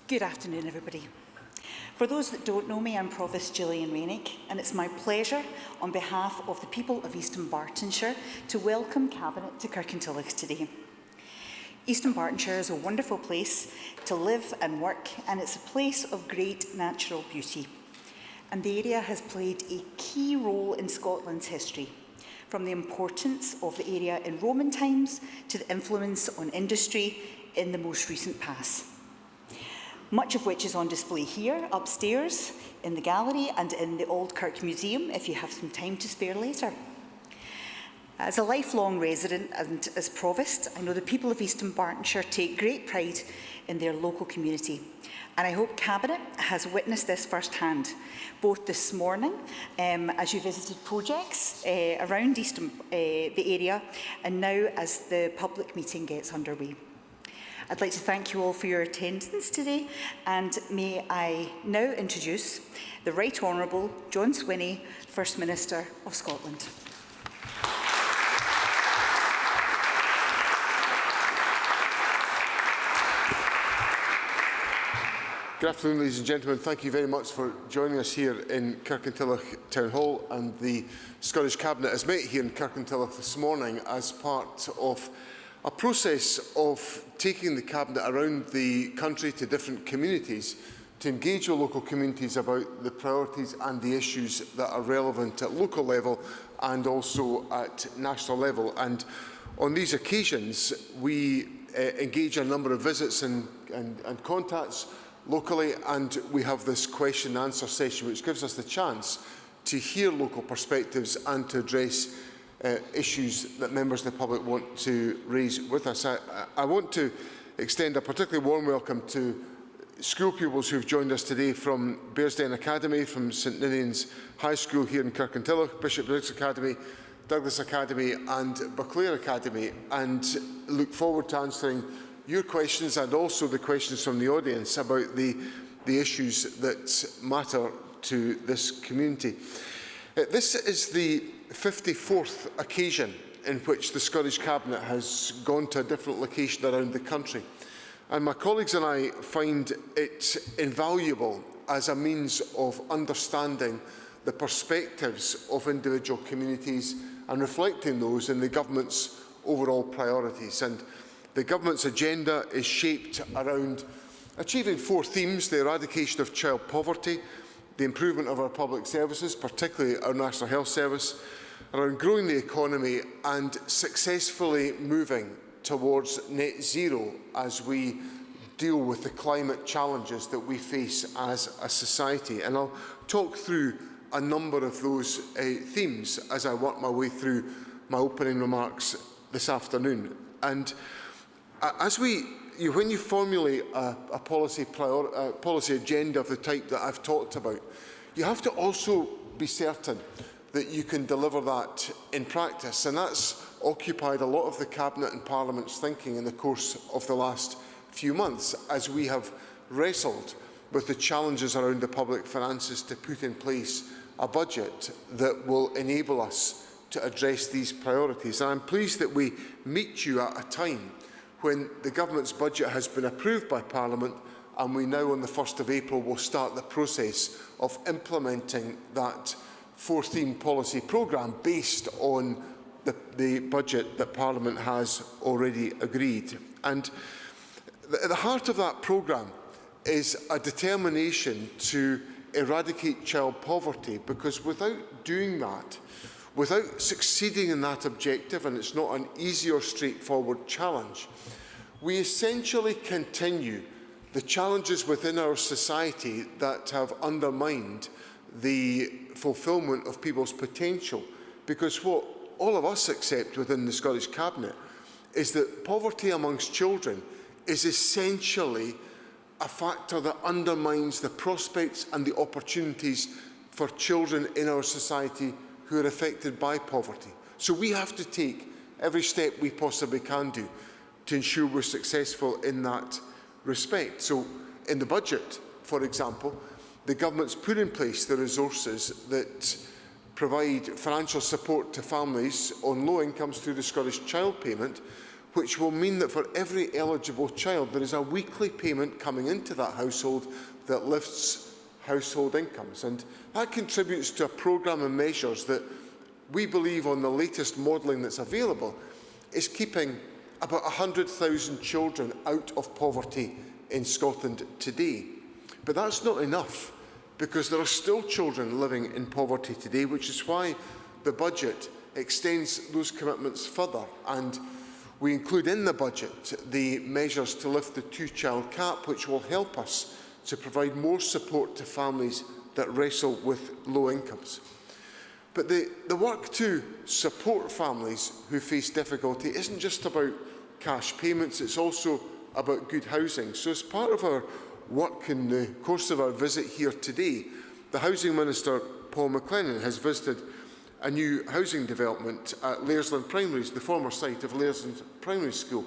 Good afternoon, everybody. For those that don't know me, I'm Provost Gillian Rainick, and it's my pleasure, on behalf of the people of East Dunbartonshire, to welcome Cabinet to Kirkintilloch today. East Dunbartonshire is a wonderful place to live and work, and it's a place of great natural beauty. And the area has played a key role in Scotland's history, from the importance of the area in Roman times to the influence on industry in the most recent past. Much of which is on display here, upstairs, in the gallery and in the Old Kirk Museum, if you have some time to spare later. As a lifelong resident and as Provost, I know the people of East Dunbartonshire take great pride in their local community. And I hope Cabinet has witnessed this firsthand, both this morning as you visited projects around the area, and now as the public meeting gets underway. I'd like to thank you all for your attendance today, and may I now introduce the Right Honourable John Swinney, First Minister of Scotland. Good afternoon, ladies and gentlemen. Thank you very much for joining us here in Kirkintilloch Town Hall, and the Scottish Cabinet has met here in Kirkintilloch this morning as part of a process of taking the Cabinet around the country to different communities to engage with local communities about the priorities and the issues that are relevant at local level and also at national level. And on these occasions, we engage in a number of visits and contacts locally, and we have this question and answer session, which gives us the chance to hear local perspectives and to address issues that members of the public want to raise with us. I want to extend a particularly warm welcome to school pupils who have joined us today from Bearsden Academy, from St Ninian's High School here in Kirkintilloch, Bishop Briggs Academy, Douglas Academy and Buccleuch Academy, and look forward to answering your questions and also the questions from the audience about the issues that matter to this community. This is the 54th occasion in which the Scottish Cabinet has gone to a different location around the country. And my colleagues and I find it invaluable as a means of understanding the perspectives of individual communities and reflecting those in the Government's overall priorities. And the Government's agenda is shaped around achieving 4 themes: the eradication of child poverty, the improvement of our public services, particularly our National Health Service, around growing the economy and successfully moving towards net zero as we deal with the climate challenges that we face as a society. And I'll talk through a number of those themes as I work my way through my opening remarks this afternoon. And when you formulate a policy agenda of the type that I've talked about, you have to also be certain that you can deliver that in practice. And that's occupied a lot of the Cabinet and Parliament's thinking in the course of the last few months as we have wrestled with the challenges around the public finances to put in place a budget that will enable us to address these priorities. And I'm pleased that we meet you at a time when the Government's budget has been approved by Parliament, and we now on the 1st of April will start the process of implementing that 4-theme policy programme based on the budget that Parliament has already agreed. And at the heart of that programme is a determination to eradicate child poverty, because without doing that, without succeeding in that objective, and it's not an easy or straightforward challenge, we essentially continue the challenges within our society that have undermined the fulfilment of people's potential. Because what all of us accept within the Scottish Cabinet is that poverty amongst children is essentially a factor that undermines the prospects and the opportunities for children in our society who are affected by poverty. So we have to take every step we possibly can do to ensure we're successful in that respect. So in the budget, for example, the Government's put in place the resources that provide financial support to families on low incomes through the Scottish Child Payment, which will mean that for every eligible child, there is a weekly payment coming into that household that lifts household incomes. And that contributes to a programme of measures that we believe, on the latest modelling that's available, is keeping about 100,000 children out of poverty in Scotland today. But that's not enough, because there are still children living in poverty today, which is why the budget extends those commitments further. And we include in the budget the measures to lift the two-child cap, which will help us to provide more support to families that wrestle with low incomes. But the work to support families who face difficulty isn't just about cash payments, it's also about good housing. So as part of our work in the course of our visit here today, the Housing Minister, Paul McLennan, has visited a new housing development at Laresland Primaries, the former site of Laresland Primary School,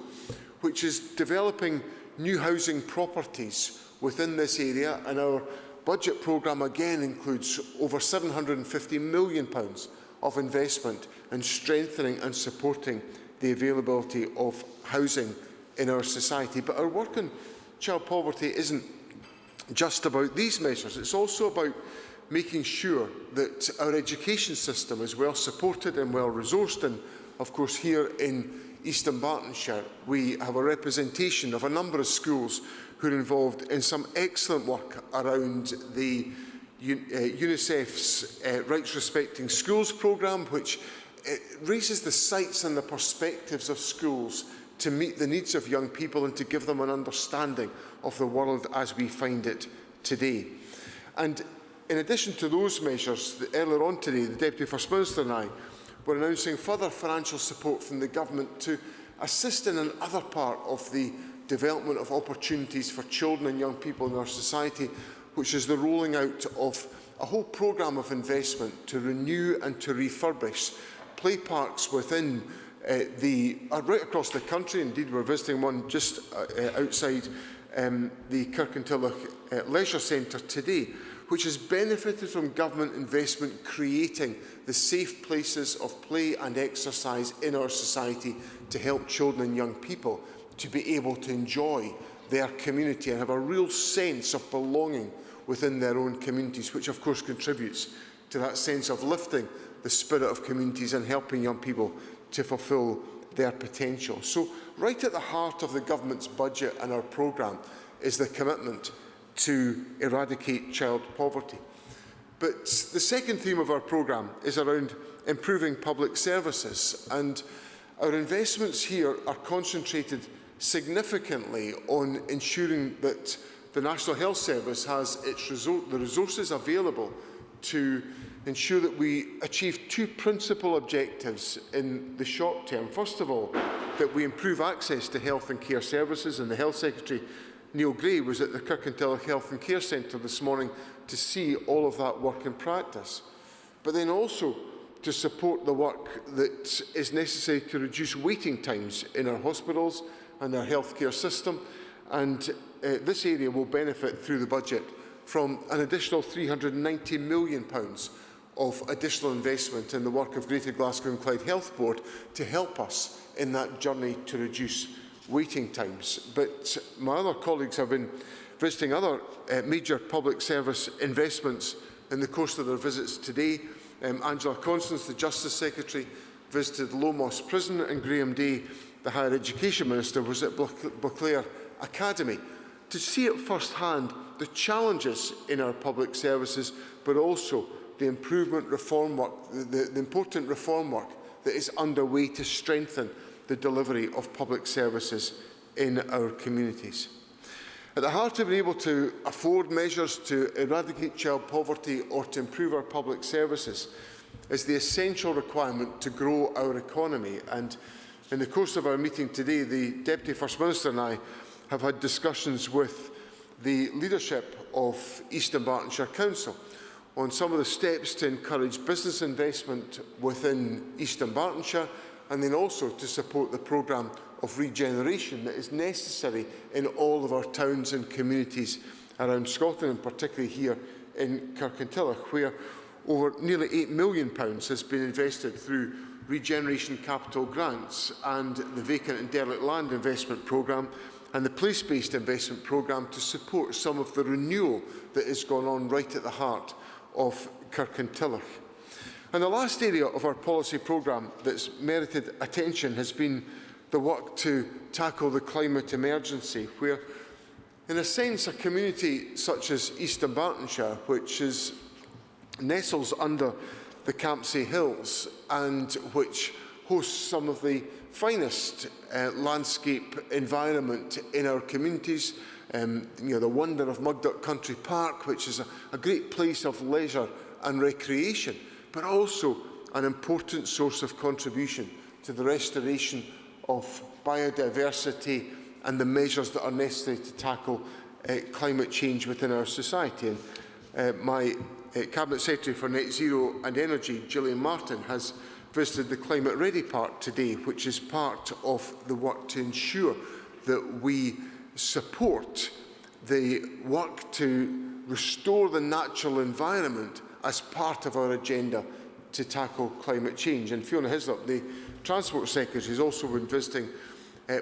which is developing new housing properties within this area, and our budget programme again includes over £750 million of investment in strengthening and supporting the availability of housing in our society. But our work on child poverty isn't just about these measures, it's also about making sure that our education system is well supported and well resourced. And of course, here in East Bartonshire, we have a representation of a number of schools who are involved in some excellent work around the UNICEF's Rights Respecting Schools programme, which raises the sights and the perspectives of schools to meet the needs of young people and to give them an understanding of the world as we find it today. And in addition to those measures, earlier on today, the Deputy First Minister and I were announcing further financial support from the Government to assist in another part of the development of opportunities for children and young people in our society, which is the rolling out of a whole programme of investment to renew and to refurbish play parks within right across the country. Indeed, we're visiting one just outside the Kirkintilloch Leisure Centre today, which has benefited from government investment creating the safe places of play and exercise in our society to help children and young people to be able to enjoy their community and have a real sense of belonging within their own communities, which of course contributes to that sense of lifting the spirit of communities and helping young people to fulfil their potential. So right at the heart of the government's budget and our programme is the commitment to eradicate child poverty. But the second theme of our programme is around improving public services, and our investments here are concentrated significantly on ensuring that the National Health Service has the resources available to ensure that we achieve two principal objectives in the short term. First of all, that we improve access to health and care services, and the Health Secretary Neil Gray was at the Kirkintilloch Health and Care Centre this morning to see all of that work in practice. But then also to support the work that is necessary to reduce waiting times in our hospitals and our healthcare system. And this area will benefit through the budget from an additional £390 million of additional investment in the work of Greater Glasgow and Clyde Health Board to help us in that journey to reduce waiting times. But my other colleagues have been visiting other major public service investments in the course of their visits today. Angela Constance, the Justice Secretary, visited Lomos Prison, and Graham Day, the Higher Education Minister, was at Beauclair Academy to see at first hand the challenges in our public services, but also the improvement reform work, the important reform work that is underway to strengthen the delivery of public services in our communities. At the heart of being able to afford measures to eradicate child poverty or to improve our public services is the essential requirement to grow our economy. And in the course of our meeting today, the Deputy First Minister and I have had discussions with the leadership of East Bartonshire Council on some of the steps to encourage business investment within East Bartonshire, and then also to support the programme of regeneration that is necessary in all of our towns and communities around Scotland, and particularly here in Kirkintilloch, where over nearly £8 million has been invested through regeneration capital grants and the vacant and derelict land investment programme and the place-based investment programme to support some of the renewal that is going on right at the heart of Kirkintilloch. And the last area of our policy programme that's merited attention has been the work to tackle the climate emergency, where, in a sense, a community such as Eastern Bartonshire, which nestles under the Campsie Hills and which hosts some of the finest landscape environment in our communities, the wonder of Mugduck Country Park, which is a great place of leisure and recreation, but also an important source of contribution to the restoration of biodiversity and the measures that are necessary to tackle climate change within our society. And my Cabinet Secretary for Net Zero and Energy, Gillian Martin, has visited the Climate Ready Park today, which is part of the work to ensure that we support the work to restore the natural environment as part of our agenda to tackle climate change. And Fiona Hislop, the Transport Secretary, has also been visiting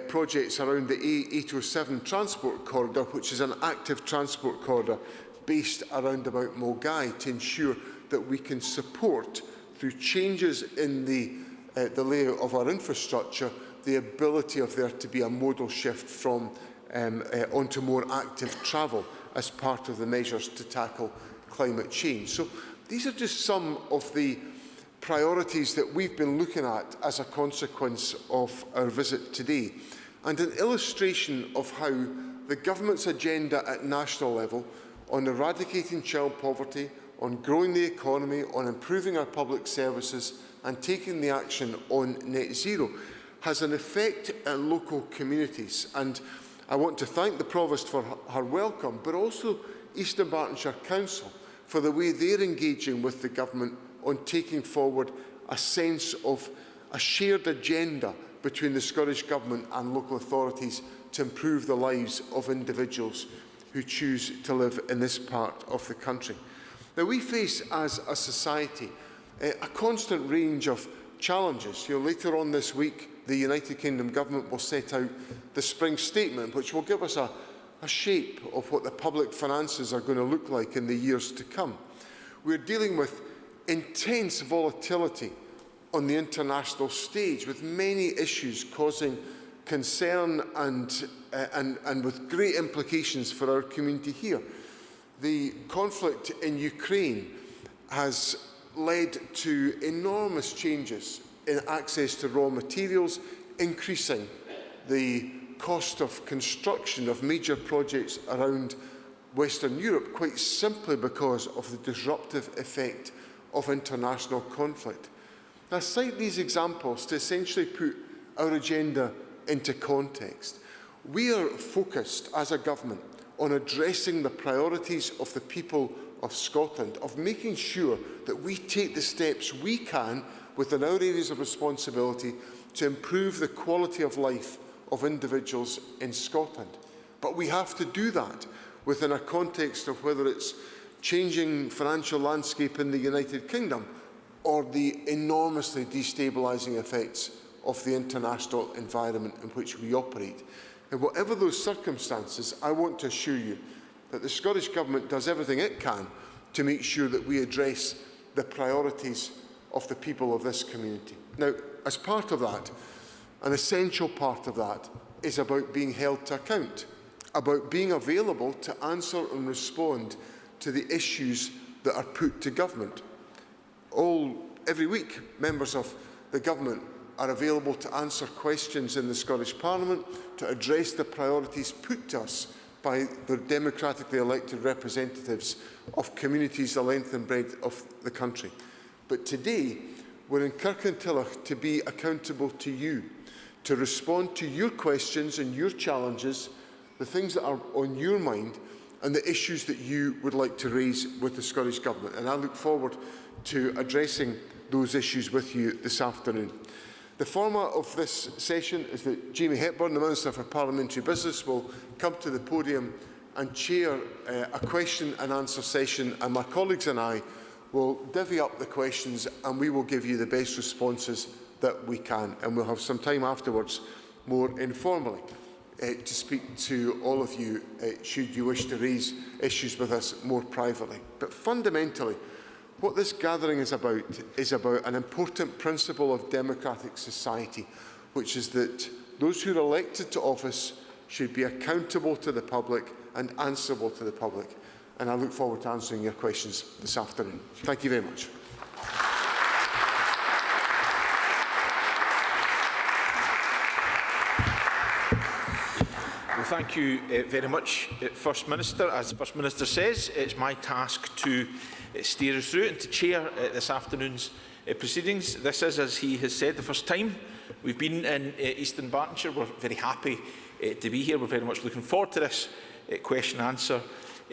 projects around the A807 transport corridor, which is an active transport corridor based around about Mulgai, to ensure that we can support, through changes in the layout of our infrastructure, the ability of there to be a modal shift from onto more active travel as part of the measures to tackle climate change. So these are just some of the priorities that we've been looking at as a consequence of our visit today, and an illustration of how the government's agenda at national level on eradicating child poverty, on growing the economy, on improving our public services and taking the action on net zero has an effect at local communities. And I want to thank the Provost for her welcome, but also Eastern Bartonshire Council for the way they're engaging with the government on taking forward a sense of a shared agenda between the Scottish Government and local authorities to improve the lives of individuals who choose to live in this part of the country. Now, we face as a society a constant range of challenges. Later on this week, the United Kingdom Government will set out the Spring Statement, which will give us a shape of what the public finances are going to look like in the years to come. We're dealing with intense volatility on the international stage, with many issues causing concern and with great implications for our community here. The conflict in Ukraine has led to enormous changes in access to raw materials, increasing the cost of construction of major projects around Western Europe, quite simply because of the disruptive effect of international conflict. Now, I cite these examples to essentially put our agenda into context. We are focused as a government on addressing the priorities of the people of Scotland, of making sure that we take the steps we can within our areas of responsibility to improve the quality of life of individuals in Scotland. But we have to do that within a context of whether it's changing financial landscape in the United Kingdom or the enormously destabilising effects of the international environment in which we operate. And whatever those circumstances, I want to assure you that the Scottish Government does everything it can to make sure that we address the priorities of the people of this community. Now, as part of that, an essential part of that is about being held to account, about being available to answer and respond to the issues that are put to government. Every week, members of the government are available to answer questions in the Scottish Parliament, to address the priorities put to us by the democratically elected representatives of communities the length and breadth of the country. But today, we're in Kirkintilloch to be accountable to you, to respond to your questions and your challenges, the things that are on your mind, and the issues that you would like to raise with the Scottish Government. And I look forward to addressing those issues with you this afternoon. The format of this session is that Jamie Hepburn, the Minister for Parliamentary Business, will come to the podium and chair a question and answer session, and my colleagues and I will divvy up the questions and we will give you the best responses that we can. And we'll have some time afterwards, more informally, to speak to all of you should you wish to raise issues with us more privately. But fundamentally, what this gathering is about an important principle of democratic society, which is that those who are elected to office should be accountable to the public and answerable to the public. And I look forward to answering your questions this afternoon. Thank you very much. Well, thank you very much, First Minister. As the First Minister says, it's my task to steer us through and to chair this afternoon's proceedings. This is, as he has said, the first time we've been in Eastern Bartonshire. We're very happy to be here. We're very much looking forward to this question and answer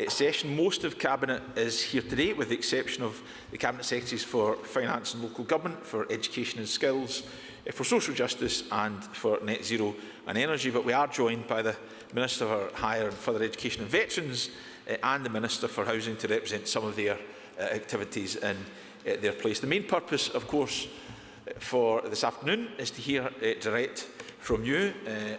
session. Most of Cabinet is here today, with the exception of the Cabinet Secretaries for Finance and Local Government, for Education and Skills, for Social Justice and for Net Zero and Energy. But we are joined by the Minister for Higher and Further Education and Veterans and the Minister for Housing to represent some of their activities in their place. The main purpose, of course, for this afternoon is to hear direct from you,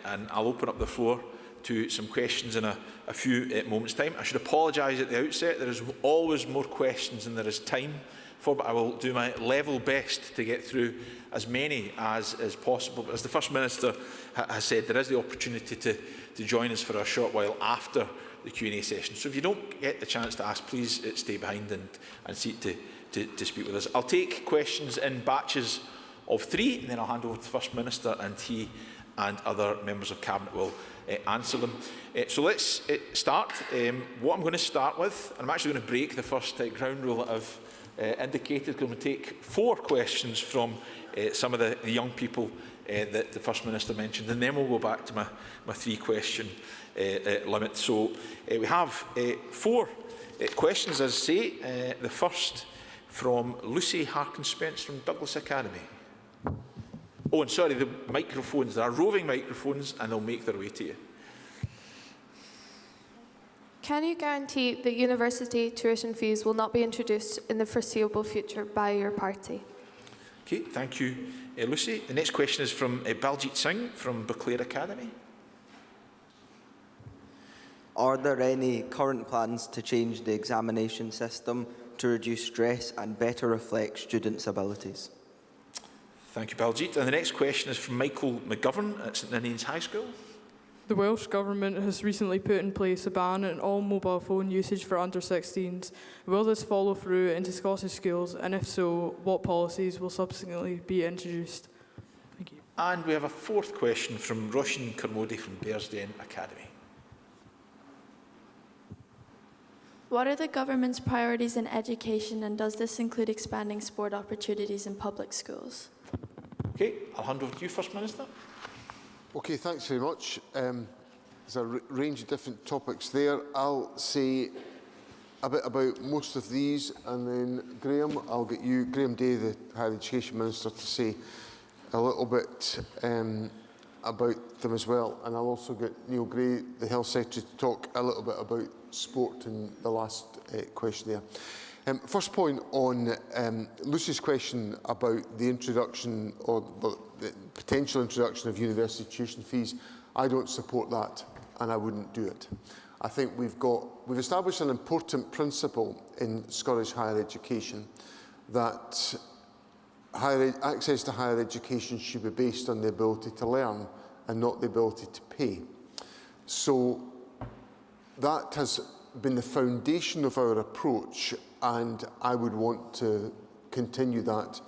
and I'll open up the floor to some questions in a few moments' time. I should apologise at the outset. There is always more questions than there is time for, but I will do my level best to get through as many as is possible. But as the First Minister has said, there is the opportunity to join us for a short while after the Q&A session. So if you don't get the chance to ask, please stay behind and seek to speak with us. I'll take questions in batches of 3, and then I'll hand over to the First Minister, and he and other members of Cabinet will answer them. So let's start. What I'm going to start with, and I'm actually going to break the first ground rule that I've indicated. I'm going to take 4 questions from some of the young people that the First Minister mentioned, and then we'll go back to my 3-question limit. So we have 4 questions, as I say. The first from Lucy Harkin-Spence from Douglas Academy. Oh, and sorry, the microphones. There are roving microphones, and they'll make their way to you. Can you guarantee that university tuition fees will not be introduced in the foreseeable future by your party? Okay, thank you, Lucy. The next question is from Baljit Singh from Beauclair Academy. Are there any current plans to change the examination system to reduce stress and better reflect students' abilities? Thank you, Baljit. And the next question is from Michael McGovern at St Ninians High School. The Welsh Government has recently put in place a ban on all mobile phone usage for under-16s. Will this follow through into Scottish schools, and if so, what policies will subsequently be introduced? Thank you. And we have a 4th question from Roshan Kermode from Bearsden Academy. What are the government's priorities in education, and does this include expanding sport opportunities in public schools? Okay, I'll hand over to you, First Minister. Okay, thanks very much. There's a range of different topics there. I'll say a bit about most of these, and then Graham, I'll get you, Graham Day, the Higher Education Minister, to say a little bit about them as well. And I'll also get Neil Gray, the Health Secretary, to talk a little bit about sport in the last question there. First point on Lucy's question about the introduction or the potential introduction of university tuition fees. I don't support that, and I wouldn't do it. I think we've established an important principle in Scottish higher education, that access to higher education should be based on the ability to learn and not the ability to pay. So that has been the foundation of our approach, and I would want to continue that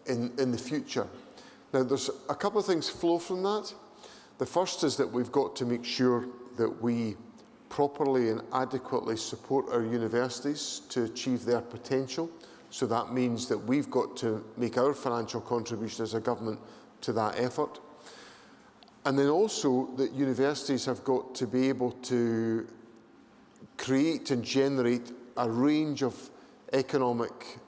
in the future. Now, there's a couple of things flow from that. The first is that we've got to make sure that we properly and adequately support our universities to achieve their potential. So that means that we've got to make our financial contribution as a government to that effort. And then also that universities have got to be able to create and generate a range of economic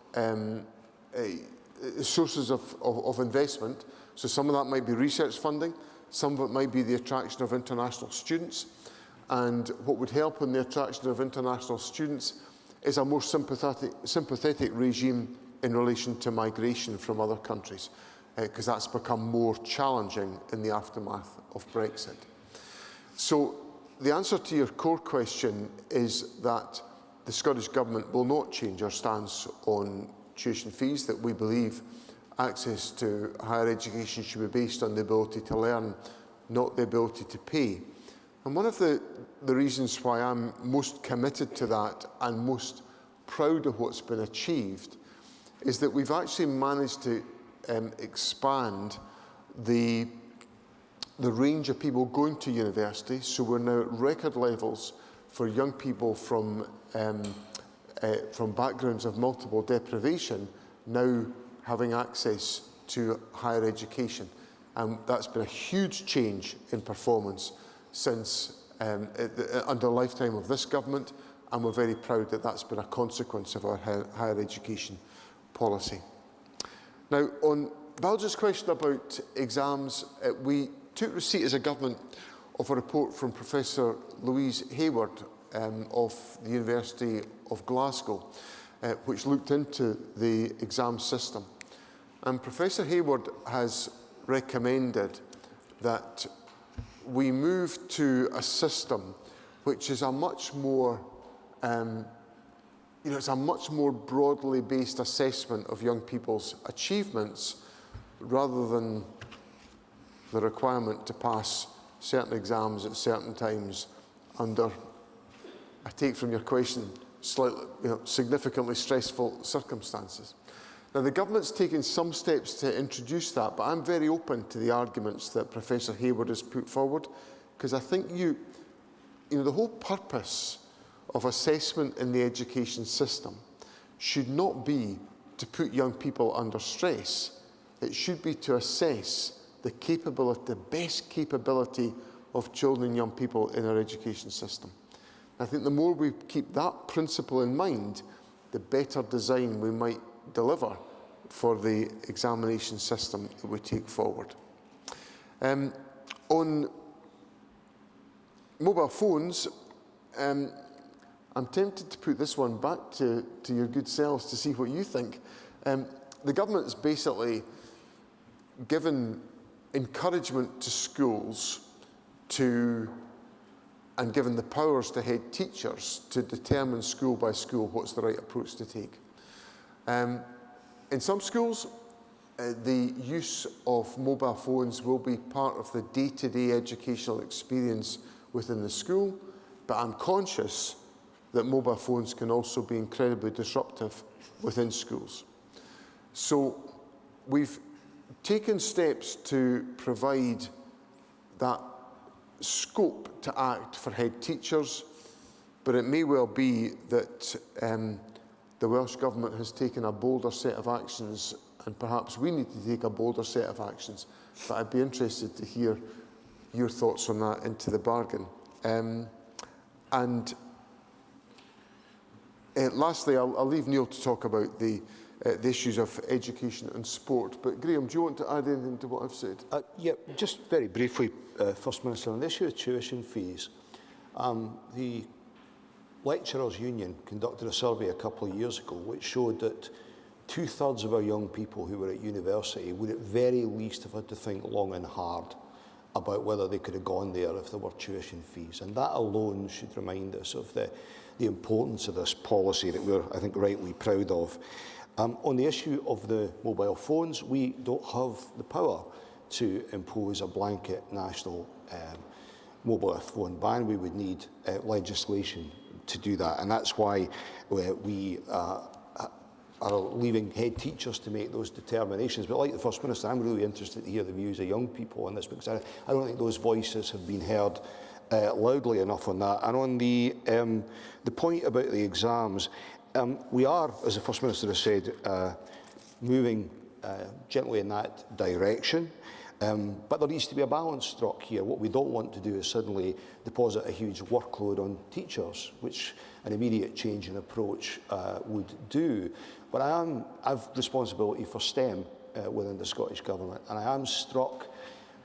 sources of investment. So some of that might be research funding, some of it might be the attraction of international students. And what would help in the attraction of international students is a more sympathetic regime in relation to migration from other countries. because that's become more challenging in the aftermath of Brexit. So the answer to your core question is that the Scottish Government will not change our stance on tuition fees, that we believe access to higher education should be based on the ability to learn, not the ability to pay. And one of the reasons why I'm most committed to that and most proud of what's been achieved is that we've actually managed to expand the range of people going to university. So we're now at record levels for young people from backgrounds of multiple deprivation now having access to higher education. And that's been a huge change in performance since under the lifetime of this government, and we're very proud that that's been a consequence of our higher education policy. Now, on Valja's question about exams, we took receipt as a government of a report from Professor Louise Hayward of the University of Glasgow, which looked into the exam system. And Professor Hayward has recommended that we move to a system which is a much more, it's a much more broadly based assessment of young people's achievements rather than the requirement to pass certain exams at certain times under, I take from your question, slightly, significantly stressful circumstances. Now, the government's taken some steps to introduce that, but I'm very open to the arguments that Professor Hayward has put forward, because I think the whole purpose of assessment in the education system should not be to put young people under stress. It should be to assess the best capability of children and young people in our education system. I think the more we keep that principle in mind, the better design we might deliver for the examination system that we take forward. On mobile phones, I'm tempted to put this one back to your good selves to see what you think. The government's basically given encouragement to schools and given the powers to head teachers to determine school by school what's the right approach to take. In some schools, the use of mobile phones will be part of the day-to-day educational experience within the school, but I'm conscious that mobile phones can also be incredibly disruptive within schools. So we've taken steps to provide that scope to act for head teachers, but it may well be that the Welsh Government has taken a bolder set of actions, and perhaps we need to take a bolder set of actions. But I'd be interested to hear your thoughts on that into the bargain. Lastly, I'll leave Neil to talk about the issues of education and sport. But Graham, do you want to add anything to what I've said? Yeah, just very briefly, First Minister, on the issue of tuition fees, the Lecturers' Union conducted a survey a couple of years ago which showed that 2/3 of our young people who were at university would at very least have had to think long and hard about whether they could have gone there if there were tuition fees. And that alone should remind us of the importance of this policy that we're, I think, rightly proud of. On the issue of the mobile phones, we don't have the power to impose a blanket national mobile phone ban. We would need legislation to do that, and that's why we are leaving head teachers to make those determinations. But like the First Minister, I'm really interested to hear the views of young people on this, because I don't think those voices have been heard loudly enough on that. And on the point about the exams, we are, as the First Minister has said, moving gently in that direction. But there needs to be a balance struck here. What we don't want to do is suddenly deposit a huge workload on teachers, which an immediate change in approach would do. But I've responsibility for STEM within the Scottish Government, and I am struck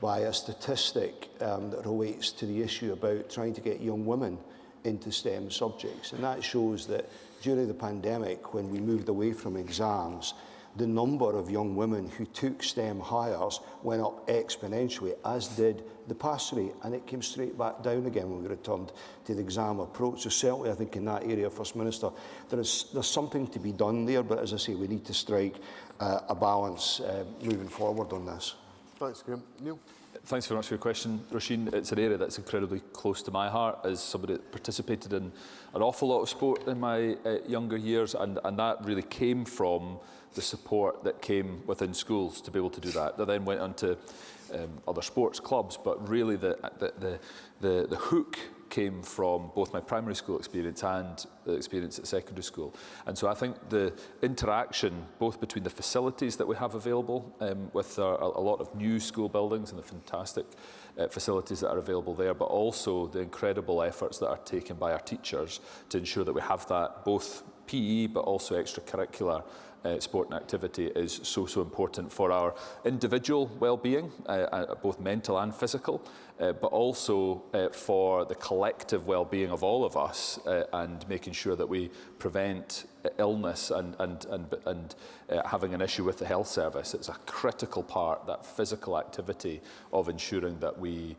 by a statistic that relates to the issue about trying to get young women into STEM subjects. And that shows that during the pandemic, when we moved away from exams, the number of young women who took STEM hires went up exponentially, as did the pass rate, and it came straight back down again when we returned to the exam approach. So certainly I think in that area, First Minister, there's something to be done there, but as I say, we need to strike a balance moving forward on this. Thanks, Graham. Neil? Thanks very much for your question, Roisin. It's an area that's incredibly close to my heart as somebody that participated in an awful lot of sport in my younger years, and that really came from the support that came within schools to be able to do that. That then went on to other sports clubs, but really the hook came from both my primary school experience and the experience at secondary school. And so I think the interaction both between the facilities that we have available with a lot of new school buildings and the fantastic facilities that are available there, but also the incredible efforts that are taken by our teachers to ensure that we have that both PE but also extracurricular sport and activity is so important for our individual well-being, both mental and physical, but also for the collective well-being of all of us, and making sure that we prevent illness and having an issue with the health service. It's a critical part, that physical activity, of ensuring that we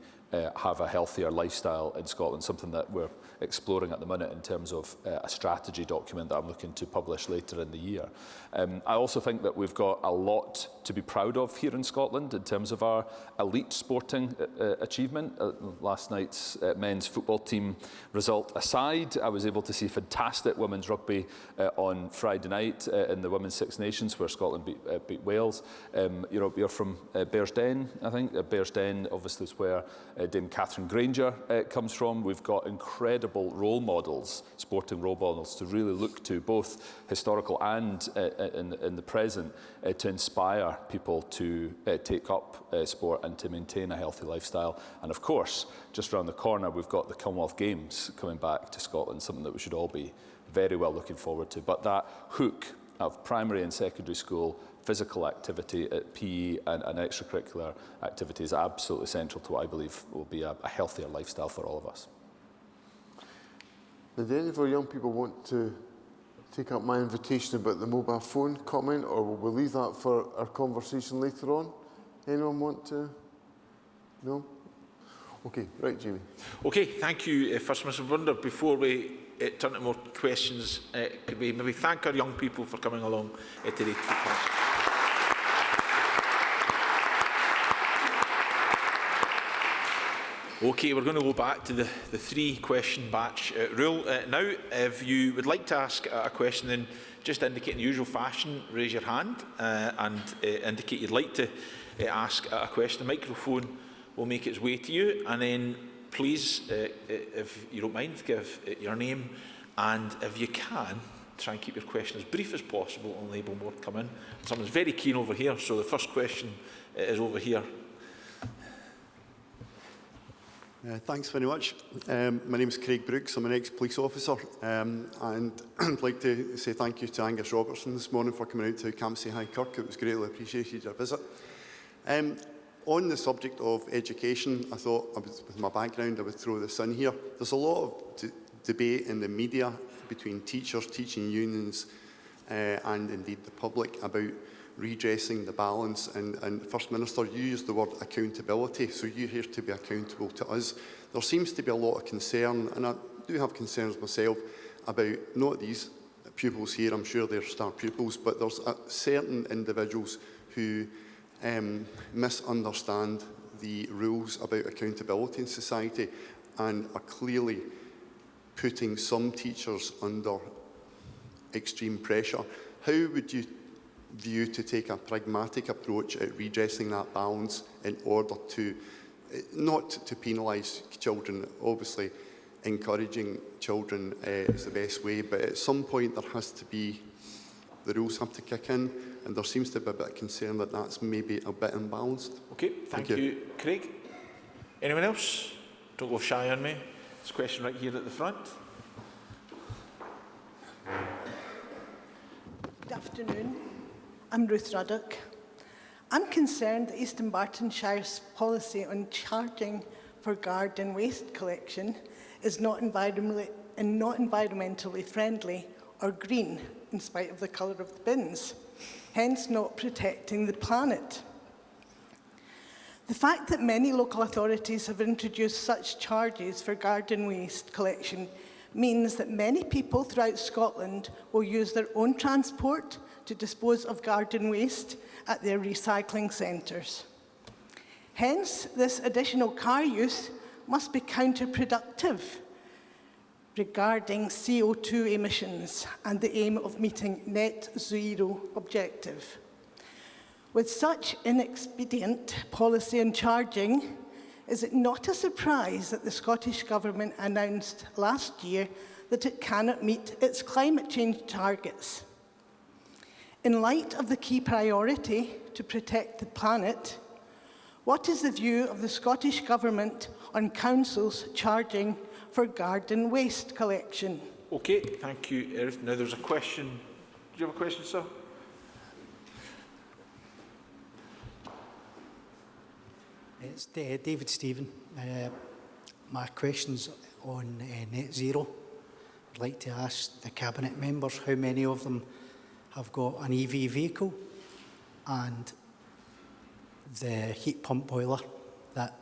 have a healthier lifestyle in Scotland, something that we're exploring at the minute in terms of a strategy document that I'm looking to publish later in the year. I also think that we've got a lot to be proud of here in Scotland in terms of our elite sporting achievement. Last night's men's football team result aside, I was able to see fantastic women's rugby on Friday night in the Women's Six Nations, where Scotland beat Wales. You're from Bearsden, I think. Bearsden obviously is where Dame Catherine Granger comes from. We've got incredible role models, sporting role models, to really look to, both historical and in the present, to inspire people to take up sport and to maintain a healthy lifestyle. And of course, just around the corner, we've got the Commonwealth Games coming back to Scotland, something that we should all be very well looking forward to. But that hook of primary and secondary school physical activity at PE and extracurricular activity is absolutely central to what I believe will be a healthier lifestyle for all of us. Did any of our young people want to take up my invitation about the mobile phone comment, or will we leave that for our conversation later on? Anyone want to? No? Okay, right, Jamie. Okay, thank you, First Minister. I wonder, before we turn to more questions, could we maybe thank our young people for coming along today? Okay, we're going to go back to the three-question batch rule. Now, if you would like to ask a question, then just indicate in the usual fashion, raise your hand and indicate you'd like to ask a question. The microphone will make its way to you, and then please, if you don't mind, give your name, and if you can, try and keep your question as brief as possible and enable more to come in. Someone's very keen over here, so the first question is over here. Thanks very much. My name is Craig Brooks. I'm an ex-police officer, and I'd like to say thank you to Angus Robertson this morning for coming out to Campsie High Kirk. It was greatly appreciated, your visit. On the subject of education, I thought, with my background, I would throw this in here. There's a lot of debate in the media between teachers, teaching unions, and indeed the public about redressing the balance, and First Minister, you used the word accountability, so you're here to be accountable to us. There seems to be a lot of concern, and I do have concerns myself about not these pupils here, I'm sure they're star pupils, but there's certain individuals who misunderstand the rules about accountability in society and are clearly putting some teachers under extreme pressure. How would you view to take a pragmatic approach at redressing that balance in order to not to penalise children? Obviously encouraging children is the best way, but at some point there has to be, the rules have to kick in, and there seems to be a bit of concern that that's maybe a bit imbalanced. Okay, thank you, Craig. Anyone else? Don't go shy on me. There's a question right here at the front. Good afternoon. I'm Ruth Ruddock. I'm concerned that East Bartonshire's policy on charging for garden waste collection is not environmentally friendly or green, in spite of the colour of the bins, hence not protecting the planet. The fact that many local authorities have introduced such charges for garden waste collection means that many people throughout Scotland will use their own transport to dispose of garden waste at their recycling centres. Hence, this additional car use must be counterproductive regarding CO2 emissions and the aim of meeting net zero objective. With such inexpedient policy on charging, is it not a surprise that the Scottish Government announced last year that it cannot meet its climate change targets? In light of the key priority to protect the planet, what is the view of the Scottish Government on councils charging for garden waste collection? Okay, thank you, Erith. Now there's a question. Do you have a question, sir? It's David Stephen. My question's on net zero. I'd like to ask the Cabinet members how many of them have got an EV vehicle and the heat pump boiler that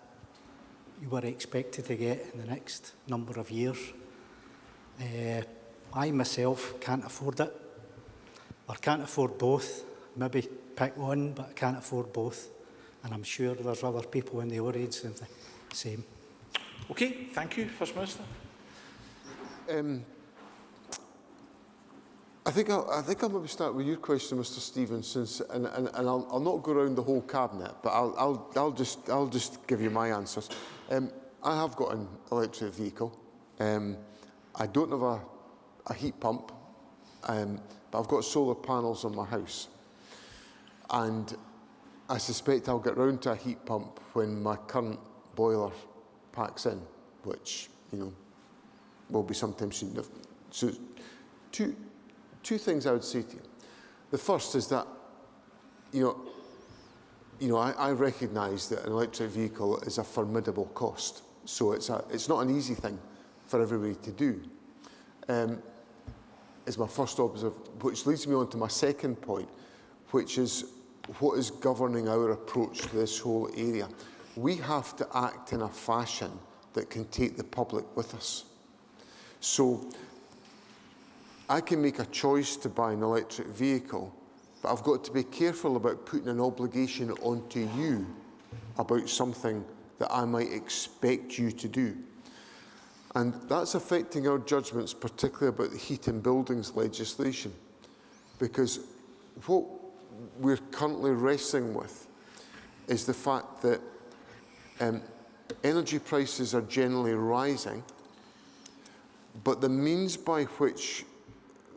you were expected to get in the next number of years. I myself can't afford it, or can't afford both. Maybe pick one, but I can't afford both. And I'm sure there's other people in the audience who are the same. Okay, thank you, First Minister. I think I'll maybe start with your question, Mr. Stevens, since, and I'll not go around the whole cabinet, but I'll just give you my answers. I have got an electric vehicle. I don't have a heat pump, but I've got solar panels on my house, and I suspect I'll get round to a heat pump when my current boiler packs in, which, you know, will be sometime soon. So, two things I would say to you. The first is that, I recognise that an electric vehicle is a formidable cost. So it's not an easy thing for everybody to do. Is my first observation, which leads me on to my second point, which is what is governing our approach to this whole area. We have to act in a fashion that can take the public with us. So I can make a choice to buy an electric vehicle, but I've got to be careful about putting an obligation onto you about something that I might expect you to do. And that's affecting our judgments, particularly about the heat and buildings legislation, because what we're currently wrestling with is the fact that energy prices are generally rising, but the means by which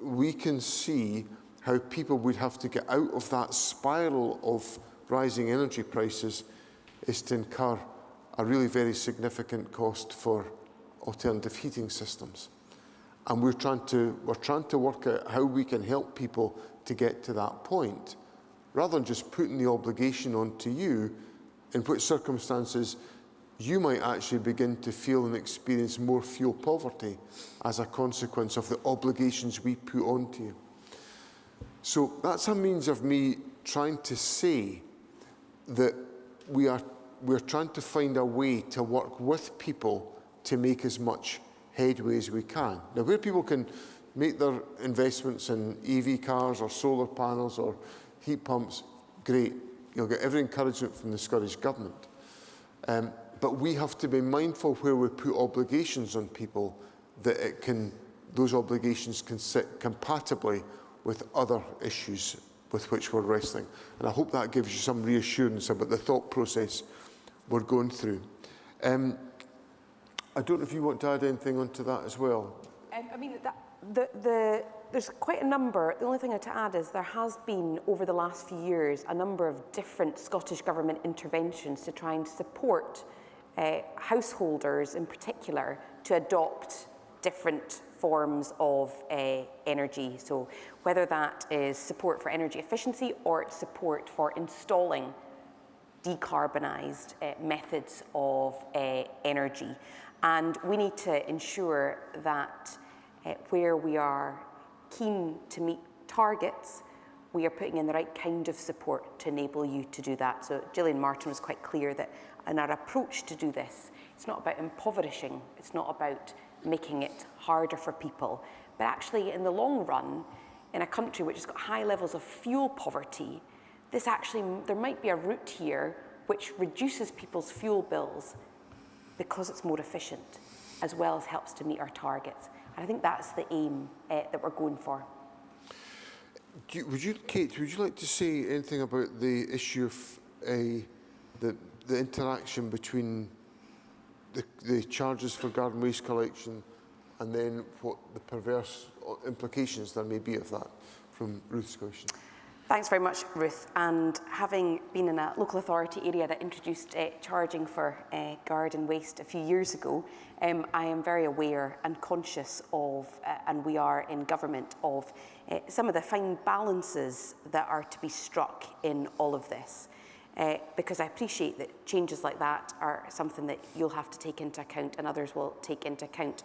we can see how people would have to get out of that spiral of rising energy prices is to incur a really very significant cost for alternative heating systems. And we're trying to work out how we can help people to get to that point, rather than just putting the obligation onto you, in which circumstances you might actually begin to feel and experience more fuel poverty as a consequence of the obligations we put onto you. So that's a means of me trying to say that we're trying to find a way to work with people to make as much headway as we can. Now, where people can make their investments in EV cars or solar panels or heat pumps, great. You'll get every encouragement from the Scottish Government. But we have to be mindful where we put obligations on people that those obligations can sit compatibly with other issues with which we're wrestling. And I hope that gives you some reassurance about the thought process we're going through. I don't know if you want to add anything onto that as well. I mean, there's quite a number. The only thing to add is there has been, over the last few years, a number of different Scottish Government interventions to try and support householders in particular to adopt different forms of energy. So whether that is support for energy efficiency or support for installing decarbonised methods of energy. And we need to ensure that where we are keen to meet targets, we are putting in the right kind of support to enable you to do that. So Gillian Martin was quite clear that in our approach to do this, it's not about impoverishing, it's not about making it harder for people, but actually in the long run, in a country which has got high levels of fuel poverty, there might be a route here which reduces people's fuel bills because it's more efficient, as well as helps to meet our targets. And I think that's the aim that we're going for. Kate, would you like to say anything about the issue of the interaction between the charges for garden waste collection and then what the perverse implications there may be of that, from Ruth's question? Thanks very much, Ruth. And having been in a local authority area that introduced charging for garden waste a few years ago, I am very aware and conscious of, and we are in government, of some of the fine balances that are to be struck in all of this. Because I appreciate that changes like that are something that you'll have to take into account and others will take into account.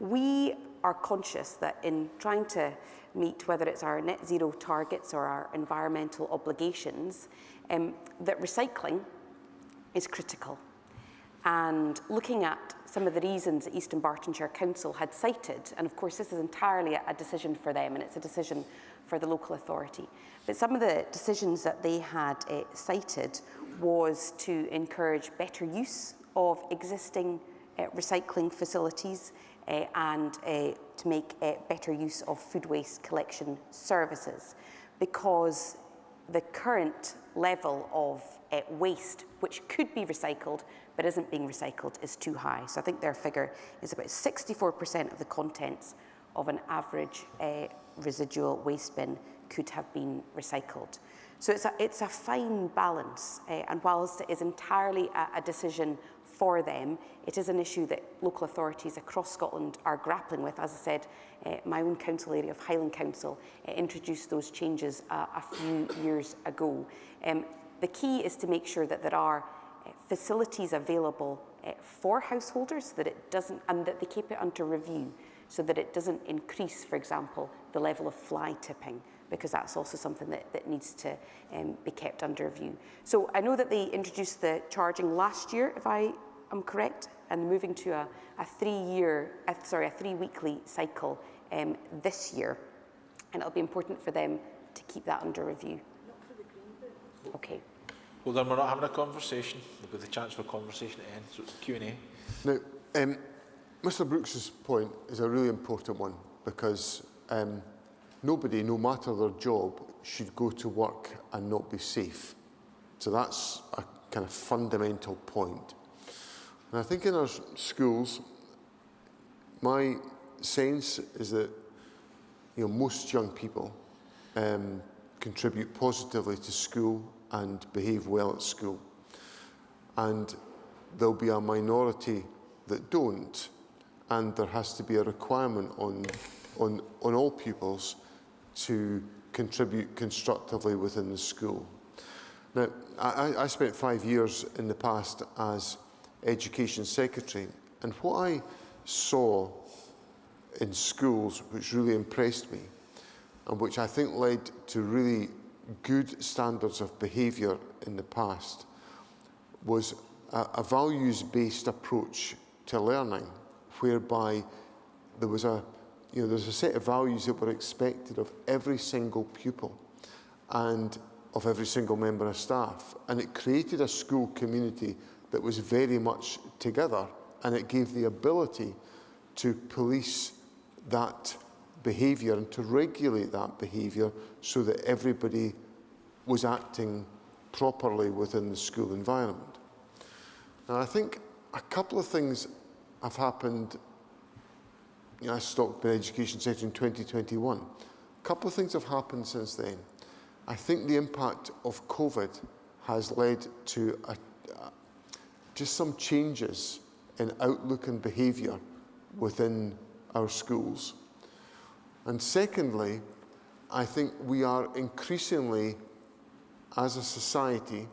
We are conscious that in trying to meet whether it's our net zero targets or our environmental obligations, that recycling is critical. And looking at some of the reasons that East and Bartonshire Council had cited, and of course this is entirely a decision for them and it's a decision for the local authority, but some of the decisions that they had cited was to encourage better use of existing recycling facilities and to make better use of food waste collection services, because the current level of waste which could be recycled but isn't being recycled is too high. So I think their figure is about 64% of the contents of an average residual waste bin could have been recycled. So it's a fine balance, and whilst it is entirely a decision for them, it is an issue that local authorities across Scotland are grappling with. As I said, my own council area of Highland Council introduced those changes a few years ago. The key is to make sure that there are facilities available for householders, that it doesn't, and that they keep it under review, so that it doesn't increase, for example, the level of fly tipping, because that's also something that needs to be kept under review. So I know that they introduced the charging last year, if I am correct, and moving to a 3-weekly cycle this year, and it'll be important for them to keep that under review. Okay. Well, then we're not having a conversation. We've got the chance for a conversation at the end, so it's Q&A. Now, Mr Brooks's point is a really important one, because nobody, no matter their job, should go to work and not be safe. So that's a kind of fundamental point. And I think in our schools, my sense is that most young people contribute positively to school and behave well at school. And there'll be a minority that don't, and there has to be a requirement on all pupils to contribute constructively within the school. Now, I spent 5 years in the past as Education Secretary, and what I saw in schools which really impressed me, and which I think led to really good standards of behaviour in the past, was a values-based approach to learning, whereby there was there's a set of values that were expected of every single pupil and of every single member of staff. And it created a school community that was very much together, and it gave the ability to police that behaviour and to regulate that behaviour so that everybody was acting properly within the school environment. Now, I think a couple of things have happened. I stopped being Education Secretary in 2021. A couple of things have happened since then. I think the impact of COVID has led to just some changes in outlook and behaviour within our schools. And secondly, I think we are increasingly, as a society,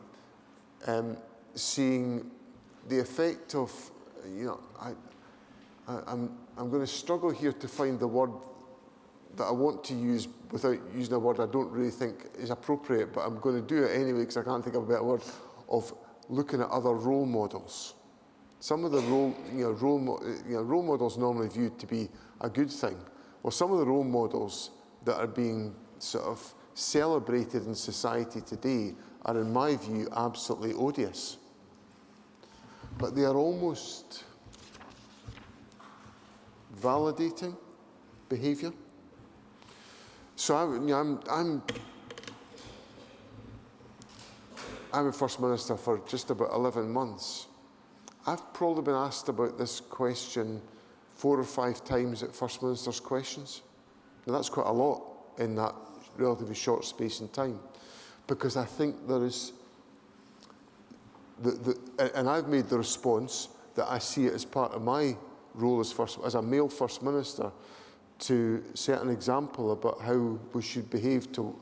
seeing the effect of, I'm going to struggle here to find the word that I want to use without using a word I don't really think is appropriate, but I'm going to do it anyway because I can't think of a better word, of looking at other role models. Some of the role models normally viewed to be a good thing. Well, some of the role models that are being sort of celebrated in society today are, in my view, absolutely odious. But they are almost validating behaviour. So I'm a First Minister for just about 11 months. I've probably been asked about this question 4 or 5 times at First Minister's questions. Now that's quite a lot in that relatively short space in time, because I think there is, and I've made the response that I see it as part of my role as a male First Minister to set an example about how we should behave to,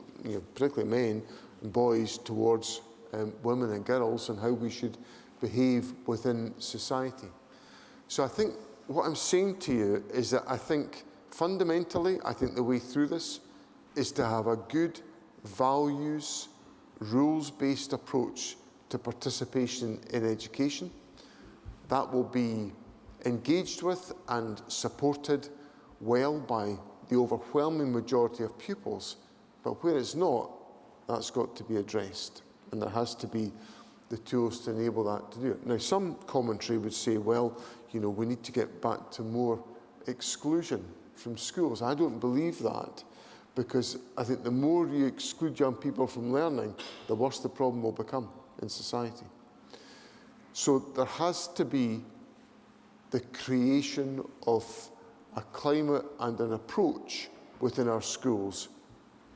particularly men and boys, towards women and girls, and how we should behave within society. So I think what I'm saying to you is that I think fundamentally, I think the way through this is to have a good values, rules-based approach to participation in education. That will be engaged with and supported well by the overwhelming majority of pupils, but where it's not, that's got to be addressed, and there has to be the tools to enable that to do it. Now, some commentary would say, well, we need to get back to more exclusion from schools. I don't believe that, because I think the more you exclude young people from learning, the worse the problem will become in society. So there has to be the creation of a climate and an approach within our schools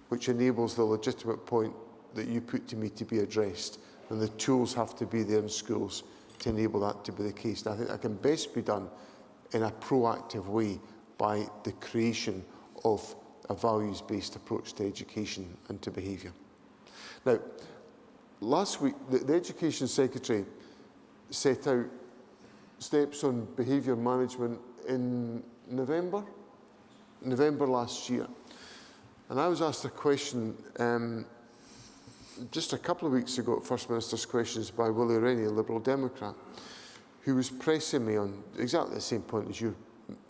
which enables the legitimate point that you put to me to be addressed. And the tools have to be there in schools to enable that to be the case. And I think that can best be done in a proactive way by the creation of a values-based approach to education and to behaviour. Now, last week, the Education Secretary set out steps on behaviour management in November last year. And I was asked a question just a couple of weeks ago at First Minister's Questions by Willie Rennie, a Liberal Democrat, who was pressing me on exactly the same point as you're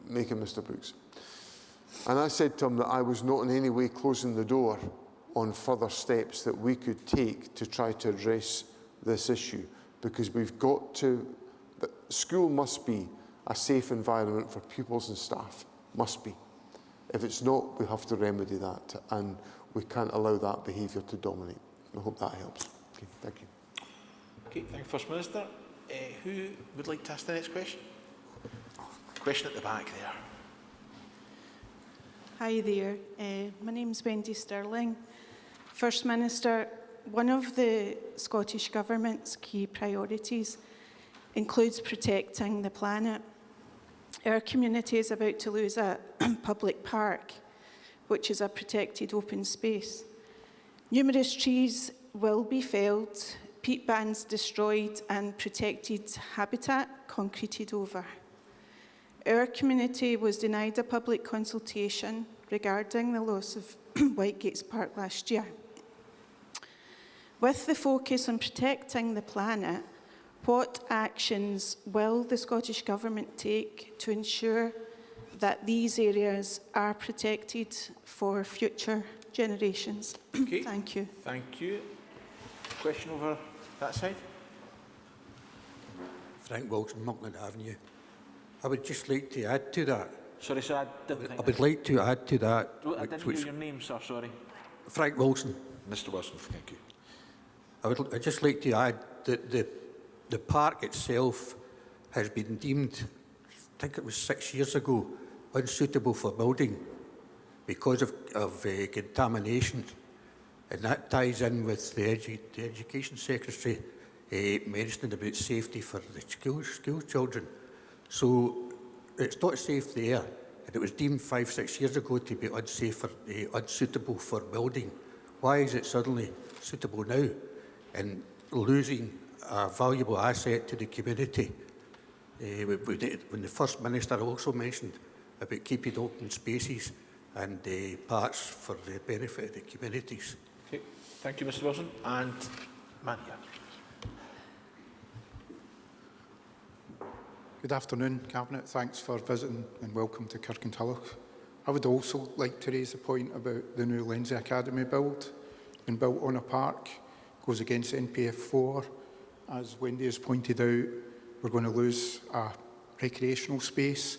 making, Mr Brooks. And I said to him that I was not in any way closing the door on further steps that we could take to try to address this issue, because we've got to, school must be a safe environment for pupils and staff, must be. If it's not, we have to remedy that, and we can't allow that behaviour to dominate. I hope that helps. Okay, thank you. Okay, thank you, First Minister. Who would like to ask the next question? Question at the back there. Hi there. My name's Wendy Stirling. First Minister, one of the Scottish Government's key priorities includes protecting the planet. Our community is about to lose a public park, which is a protected open space. Numerous trees will be felled, peat bands destroyed, and protected habitat concreted over. Our community was denied a public consultation regarding the loss of Whitegates Park last year. With the focus on protecting the planet, what actions will the Scottish Government take to ensure that these areas are protected for future generations? Okay. Thank you. Thank you. Question over that side. Frank Wilson, Muckland Avenue. I would just like to add to that. Sorry, sir, I didn't think I would like to add to that. I didn't hear your name, sir, sorry. Frank Wilson. Mr Wilson, thank you. I'd just like to add that the park itself has been deemed, I think it was 6 years ago, unsuitable for building because of contamination. And that ties in with the Education Secretary mentioning about safety for the school children. So it's not safe there, and it was deemed 5-6 years ago to be unsafe, unsuitable for building. Why is it suddenly suitable now and losing a valuable asset to the community? When the First Minister also mentioned about keeping open spaces, and parks for the benefit of the communities. Okay. Thank you, Mr Wilson. And Mania. Good afternoon, Cabinet. Thanks for visiting and welcome to Kirkintilloch. I would also like to raise a point about the new Lindsay Academy build. Been built on a park, goes against NPF 4. As Wendy has pointed out, we're going to lose a recreational space.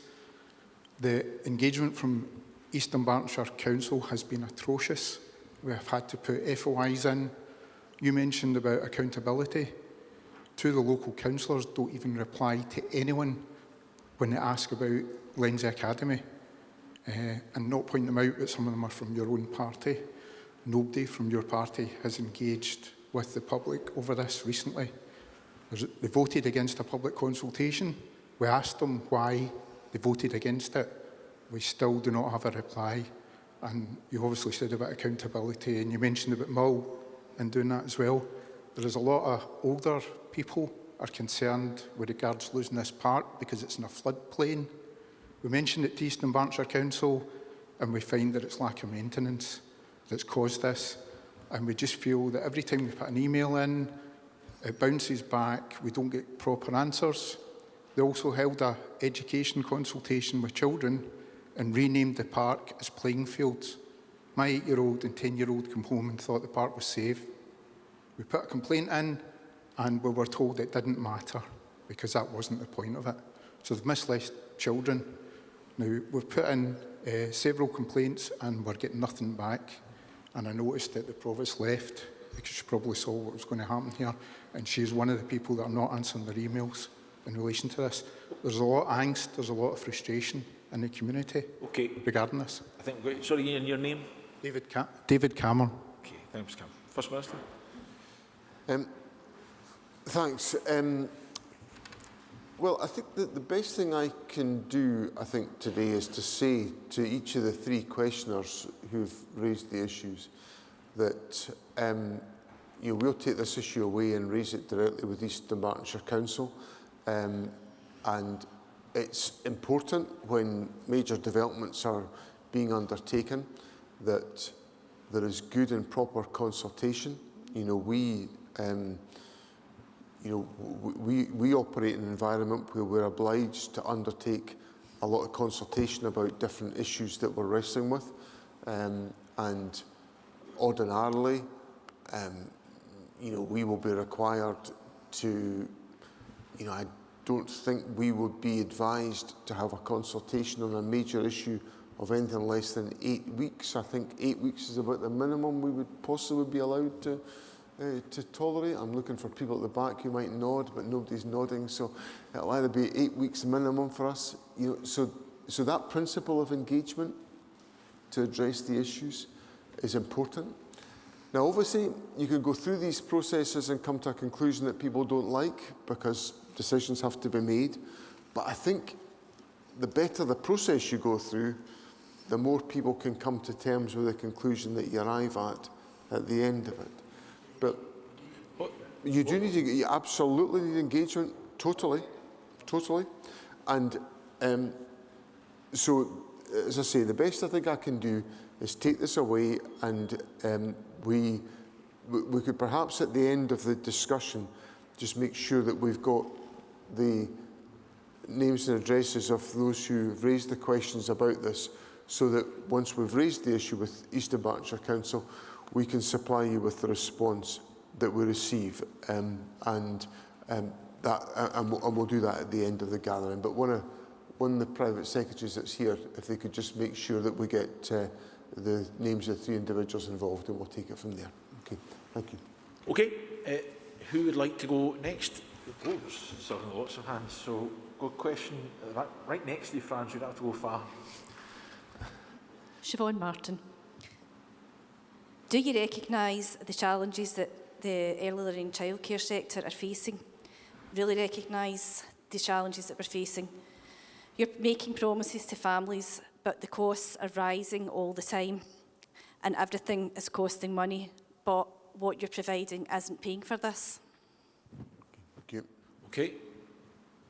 The engagement from East Dunbartonshire Council has been atrocious. We have had to put FOIs in. You mentioned about accountability. Two of the local councillors don't even reply to anyone when they ask about Lindsay Academy. And not point them out, but some of them are from your own party. Nobody from your party has engaged with the public over this recently. They voted against a public consultation. We asked them why they voted against it. We still do not have a reply. And you obviously said about accountability, and you mentioned about Mull and doing that as well. There is a lot of older people are concerned with regards to losing this park because it's in a floodplain. We mentioned it to East Dunbartonshire Council, and we find that it's lack of maintenance that's caused this. And we just feel that every time we put an email in, it bounces back, we don't get proper answers. They also held an education consultation with children and renamed the park as playing fields. My 8-year-old and 10-year-old came home and thought the park was safe. We put a complaint in and we were told it didn't matter because that wasn't the point of it. So they've misled children. Now, we've put in several complaints and we're getting nothing back. And I noticed that the Provost left because she probably saw what was going to happen here. And she's one of the people that are not answering their emails in relation to this. There's a lot of angst, there's a lot of frustration in the community regarding this. I think, sorry, Ian, your name? David Cameron. Okay, thanks, Cameron. First Minister. Thanks. Well, I think that the best thing I can do, I think, today is to say to each of the three questioners who've raised the issues that we'll take this issue away and raise it directly with East Dunbartonshire Council. And it's important when major developments are being undertaken that there is good and proper consultation. We operate in an environment where we're obliged to undertake a lot of consultation about different issues that we're wrestling with. And ordinarily, we will be required to, I don't think we would be advised to have a consultation on a major issue of anything less than 8 weeks. I think 8 weeks is about the minimum we would possibly be allowed to tolerate. I'm looking for people at the back who might nod, but nobody's nodding, so it'll either be 8 weeks minimum for us. So that principle of engagement to address the issues is important. Now, obviously, you can go through these processes and come to a conclusion that people don't like because decisions have to be made. But I think the better the process you go through, the more people can come to terms with the conclusion that you arrive at the end of it. But you do need to, you absolutely need engagement, totally. And so, as I say, the best I think I can do is take this away, and we could perhaps at the end of the discussion just make sure that we've got the names and addresses of those who've raised the questions about this, so that once we've raised the issue with East Dunbartonshire Council, we can supply you with the response that we receive, and we'll do that at the end of the gathering. But one of the private secretaries that's here, if they could just make sure that we get the names of the three individuals involved, and we'll take it from there. Okay, thank you. Okay, who would like to go next? Oh, there's certainly lots of hands. So, good question right next to you, Franz. You don't have to go far. Siobhan Martin. Do you recognise the challenges that the early learning childcare sector are facing? Really recognise the challenges that we're facing? You're making promises to families, but the costs are rising all the time, and everything is costing money, but what you're providing isn't paying for this. Thank you. Okay,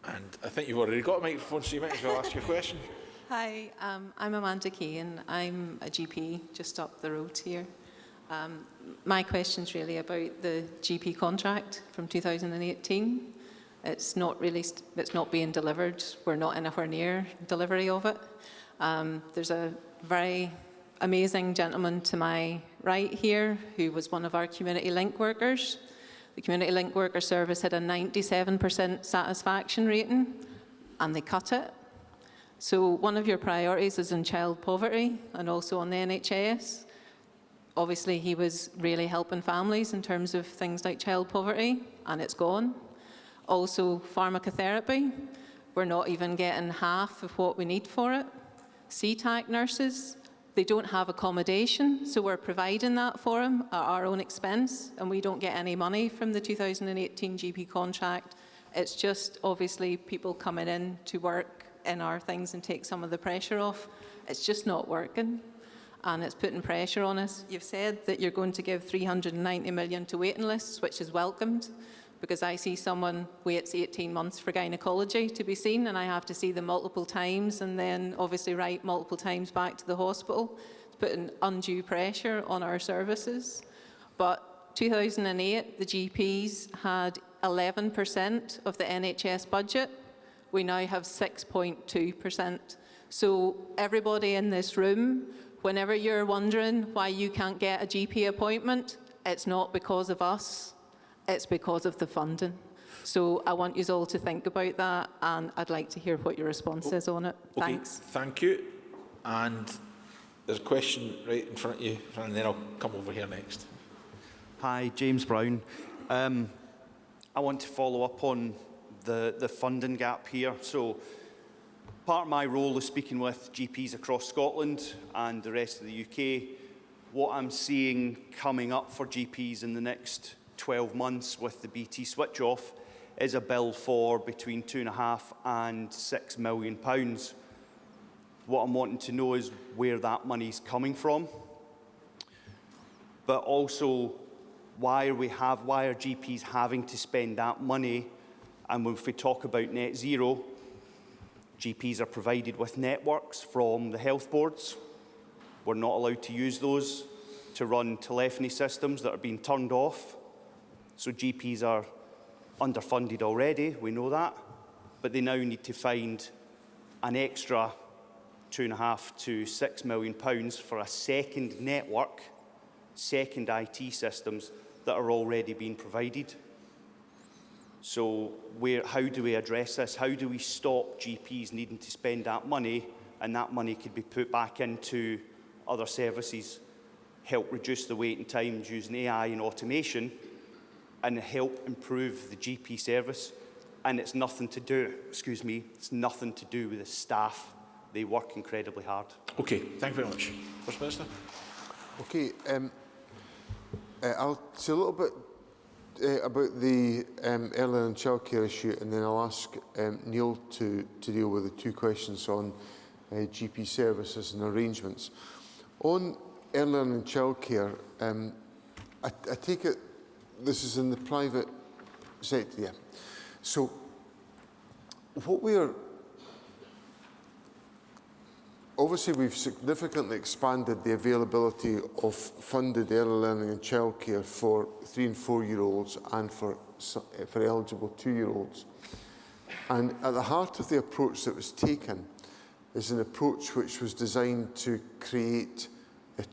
and I think you've already got a microphone, so you might as well ask your question. Hi, I'm Amanda Kay and I'm a GP just up the road here. My question's really about the GP contract from 2018. It's not being delivered. We're not anywhere near delivery of it. There's a very amazing gentleman to my right here who was one of our community link workers. The community link worker service had a 97% satisfaction rating and they cut it. So one of your priorities is in child poverty and also on the NHS. Obviously, he was really helping families in terms of things like child poverty, and it's gone. Also, pharmacotherapy. We're not even getting half of what we need for it. CTAC nurses, they don't have accommodation, so we're providing that for them at our own expense, and we don't get any money from the 2018 GP contract. It's just, obviously, people coming in to work in our things and take some of the pressure off. It's just not working and it's putting pressure on us. You've said that you're going to give 390 million to waiting lists, which is welcomed, because I see someone waits 18 months for gynecology to be seen and I have to see them multiple times and then obviously write multiple times back to the hospital. It's putting undue pressure on our services. But 2008, the GPs had 11% of the NHS budget. We now have 6.2%. So everybody in this room, whenever you're wondering why you can't get a GP appointment, it's not because of us, it's because of the funding. So I want you all to think about that and I'd like to hear what your response is on it. Okay, Thanks. thank you. And there's a question right in front of you and then I'll come over here next. Hi, James Brown. I want to follow up on the funding gap here. So part of my role is speaking with GPs across Scotland and the rest of the UK. What I'm seeing coming up for GPs in the next 12 months with the BT switch off is a bill for between £2.5 and £6 million. What I'm wanting to know is where that money's coming from, but also why are GPs having to spend that money? And if we talk about net zero, GPs are provided with networks from the health boards. We're not allowed to use those to run telephony systems that are being turned off. So GPs are underfunded already, we know that, but they now need to find an extra £2.5 to £6 million for a second network, second IT systems that are already being provided. So how do we address this? How do we stop GPs needing to spend that money and that money could be put back into other services, help reduce the waiting times using AI and automation and help improve the GP service? And it's nothing to do, it's nothing to do with the staff. They work incredibly hard. Okay, thank you very much. First Minister. Okay, I'll say a little bit about the early and childcare issue, and then I'll ask Neil to deal with the two questions on GP services and arrangements. On early and childcare, I take it this is in the private sector, yeah. So what obviously we've significantly expanded the availability of funded early learning and childcare for 3- and 4-year-olds and for eligible 2-year-olds. And at the heart of the approach that was taken is an approach which was designed to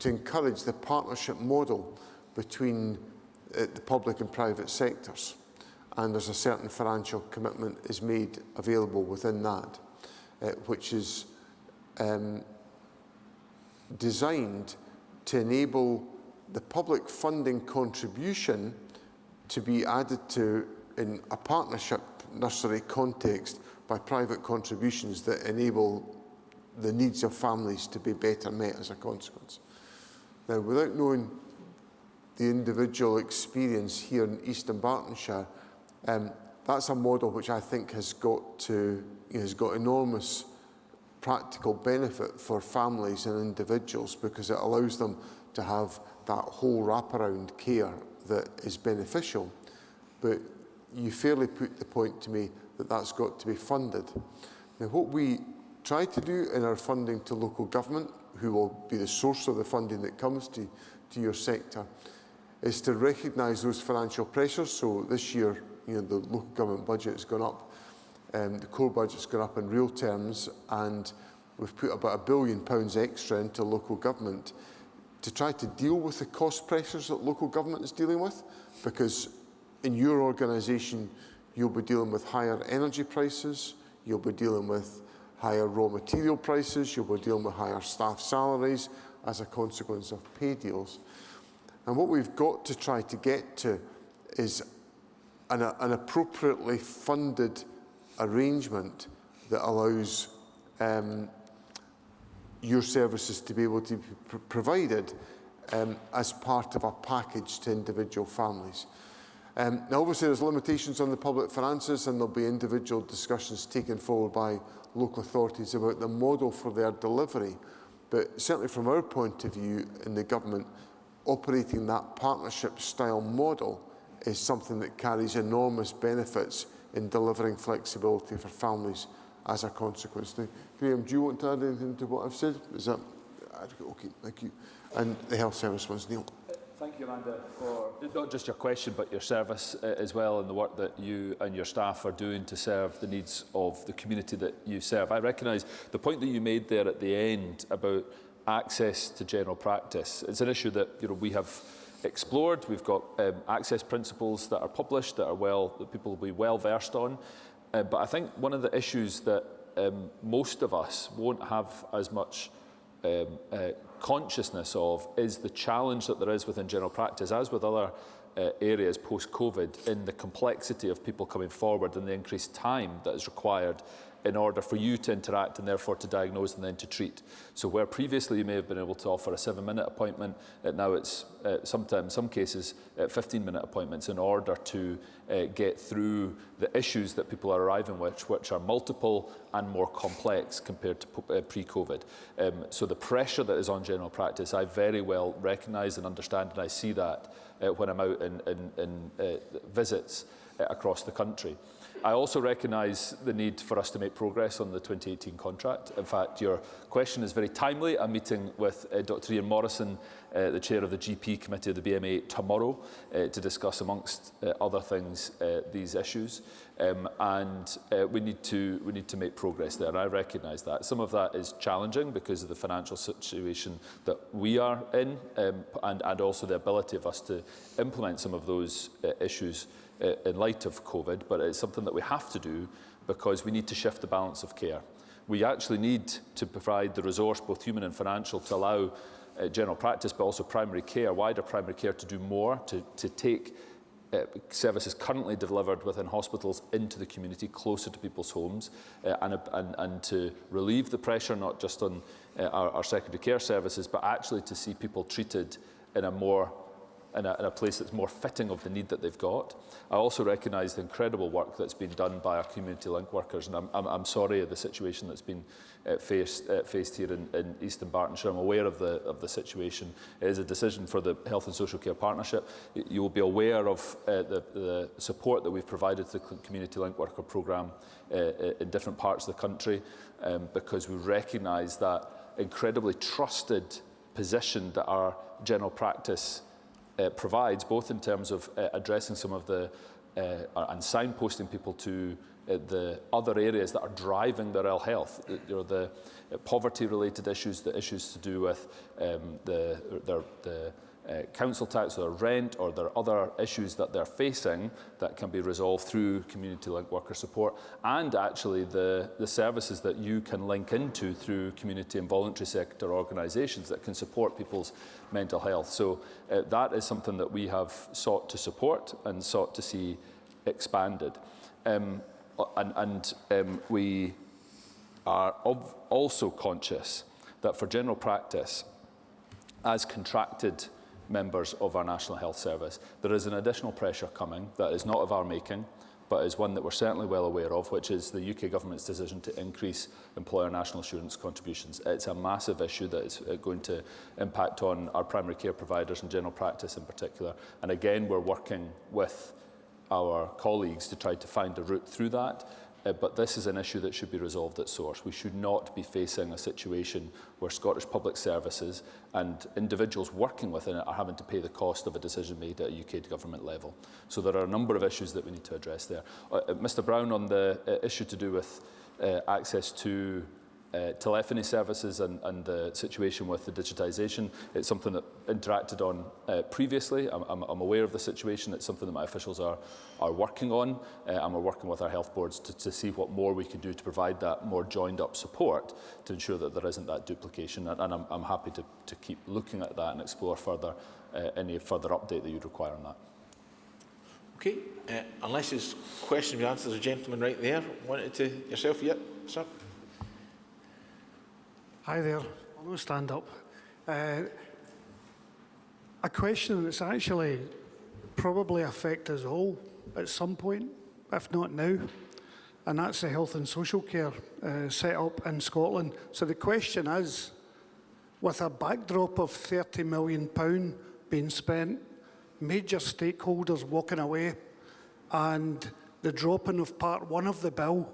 encourage the partnership model between the public and private sectors. And there's a certain financial commitment is made available within that, which is designed to enable the public funding contribution to be added to in a partnership nursery context by private contributions that enable the needs of families to be better met as a consequence. Now, without knowing the individual experience here in East and Bartonshire, that's a model which I think has got enormous practical benefit for families and individuals because it allows them to have that whole wraparound care that is beneficial. But you fairly put the point to me that that's got to be funded. Now, what we try to do in our funding to local government, who will be the source of the funding that comes to your sector, is to recognise those financial pressures. So this year, the local government budget has gone up, the core budget's gone up in real terms, and we've put about £1 billion extra into local government to try to deal with the cost pressures that local government is dealing with, because in your organisation you'll be dealing with higher energy prices, you'll be dealing with higher raw material prices, you'll be dealing with higher staff salaries as a consequence of pay deals. And what we've got to try to get to is an appropriately funded arrangement that allows your services to be able to be provided as part of a package to individual families. Now, obviously, there's limitations on the public finances, and there'll be individual discussions taken forward by local authorities about the model for their delivery. But certainly from our point of view in the government, operating that partnership-style model is something that carries enormous benefits in delivering flexibility for families as a consequence. Now, Graham, do you want to add anything to what I've said? Is that okay? Thank you. And the health service ones, Neil. Thank you, Amanda, for not just your question, but your service as well, and the work that you and your staff are doing to serve the needs of the community that you serve. I recognise the point that you made there at the end about access to general practice. It's an issue that we have explored. We've got access principles that are published that people will be well versed on. But I think one of the issues that most of us won't have as much consciousness of is the challenge that there is within general practice, as with other areas post-COVID, in the complexity of people coming forward and the increased time that is required in order for you to interact and therefore to diagnose and then to treat. So where previously you may have been able to offer a 7-minute appointment, now it's sometimes, in some cases, 15-minute appointments in order to get through the issues that people are arriving with, which are multiple and more complex compared to pre-COVID. So the pressure that is on general practice, I very well recognise and understand, and I see that when I'm out in visits across the country. I also recognise the need for us to make progress on the 2018 contract. In fact, your question is very timely. I'm meeting with Dr Ian Morrison, the chair of the GP committee of the BMA, tomorrow to discuss, amongst other things, these issues. We need to make progress there. I recognise that. Some of that is challenging because of the financial situation that we are in, and also the ability of us to implement some of those issues in light of COVID, but it's something that we have to do because we need to shift the balance of care. We actually need to provide the resource, both human and financial, to allow general practice, but also primary care, wider primary care, to do more, to take services currently delivered within hospitals into the community, closer to people's homes, and to relieve the pressure not just on our secondary care services, but actually to see people treated in a place that's more fitting of the need that they've got. I also recognise the incredible work that's been done by our community link workers, and I'm sorry of the situation that's been faced here in East and Bartonshire. I'm aware of the situation. It is a decision for the Health and Social Care Partnership. You will be aware of the support that we've provided to the community link worker programme in different parts of the country, because we recognise that incredibly trusted position that our general practice provides, both in terms of addressing some of the and signposting people to the other areas that are driving their ill health, the poverty-related issues, the issues to do with their council tax or their rent, or their other issues that they're facing that can be resolved through community link worker support, and actually the services that you can link into through community and voluntary sector organisations that can support people's mental health. So that is something that we have sought to support and sought to see expanded. We are also conscious that for general practice, as contracted members of our National Health Service, there is an additional pressure coming that is not of our making, but is one that we're certainly well aware of, which is the UK Government's decision to increase employer national insurance contributions. It's a massive issue that is going to impact on our primary care providers and general practice in particular. And again, we're working with our colleagues to try to find a route through that. but this is an issue that should be resolved at source. We should not be facing a situation where Scottish Public Services and individuals working within it are having to pay the cost of a decision made at a UK government level. So there are a number of issues that we need to address there. Mr Brown, on the issue to do with access to telephony services and the situation with the digitisation. It's something that interacted on previously. I'm aware of the situation. It's something that my officials are working on, and we're working with our health boards to see what more we can do to provide that more joined up support to ensure that there isn't that duplication. And I'm happy to keep looking at that and explore further any further update that you'd require on that. Okay, unless his question be answered, there's a gentleman right there. Wanted to yourself yet, sir? Hi there, I'll not stand up. A question that's actually probably affect us all at some point, if not now, and that's the health and social care set up in Scotland. So the question is, with a backdrop of £30 million being spent, major stakeholders walking away, and the dropping of Part 1 of the bill,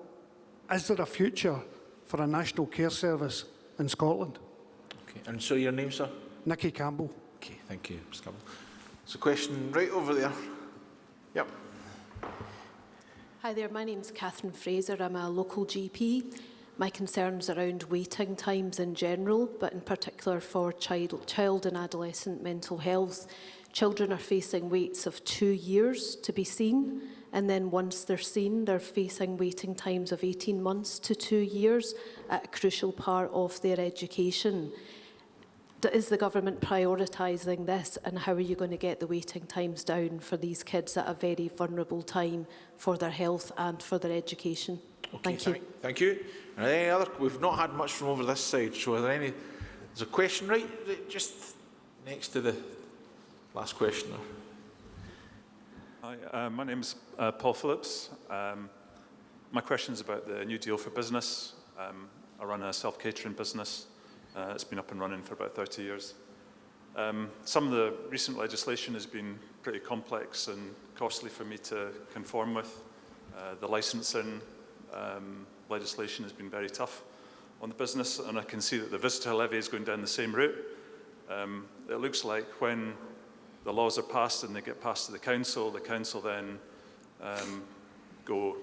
is there a future for a national care service in Scotland? Okay, and so your name, sir? Nicky Campbell. Okay, thank you, Mr Campbell. So question right over there. Yep. Hi there, my name's Catherine Fraser. I'm a local GP. My concerns around waiting times in general, but in particular for child and adolescent mental health. Children are facing waits of 2 years to be seen, and then once they're seen, they're facing waiting times of 18 months to 2 years at a crucial part of their education. Is the government prioritising this, and how are you going to get the waiting times down for these kids at a very vulnerable time for their health and for their education? Okay, thank you. Thank you. Are there any other? We've not had much from over this side, so are there any? There's a question right just next to the last questioner. Hi, my name's Paul Phillips. My question is about the New Deal for Business. I run a self-catering business. It's been up and running for about 30 years. Some of the recent legislation has been pretty complex and costly for me to conform with. The licensing legislation has been very tough on the business, and I can see that the visitor levy is going down the same route. It looks like when the laws are passed and they get passed to the council then go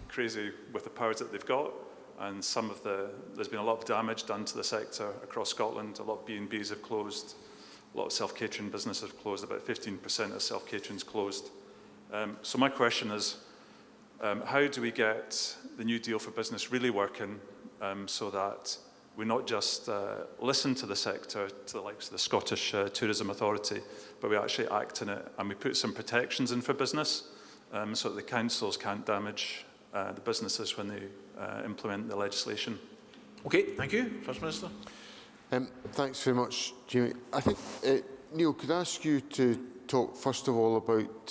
crazy with the powers that they've got, and there's been a lot of damage done to the sector across Scotland. A lot of B&Bs have closed, a lot of self-catering businesses have closed, about 15% of self-catering's closed. So my question is, how do we get the New Deal for Business really working so that we not just listen to the sector, to the likes of the Scottish Tourism Authority, but we actually act in it and we put some protections in for business so that the councils can't damage the businesses when they implement the legislation? Okay, thank you. First Minister. Thanks very much, Jamie. I think, Neil, could I ask you to talk first of all about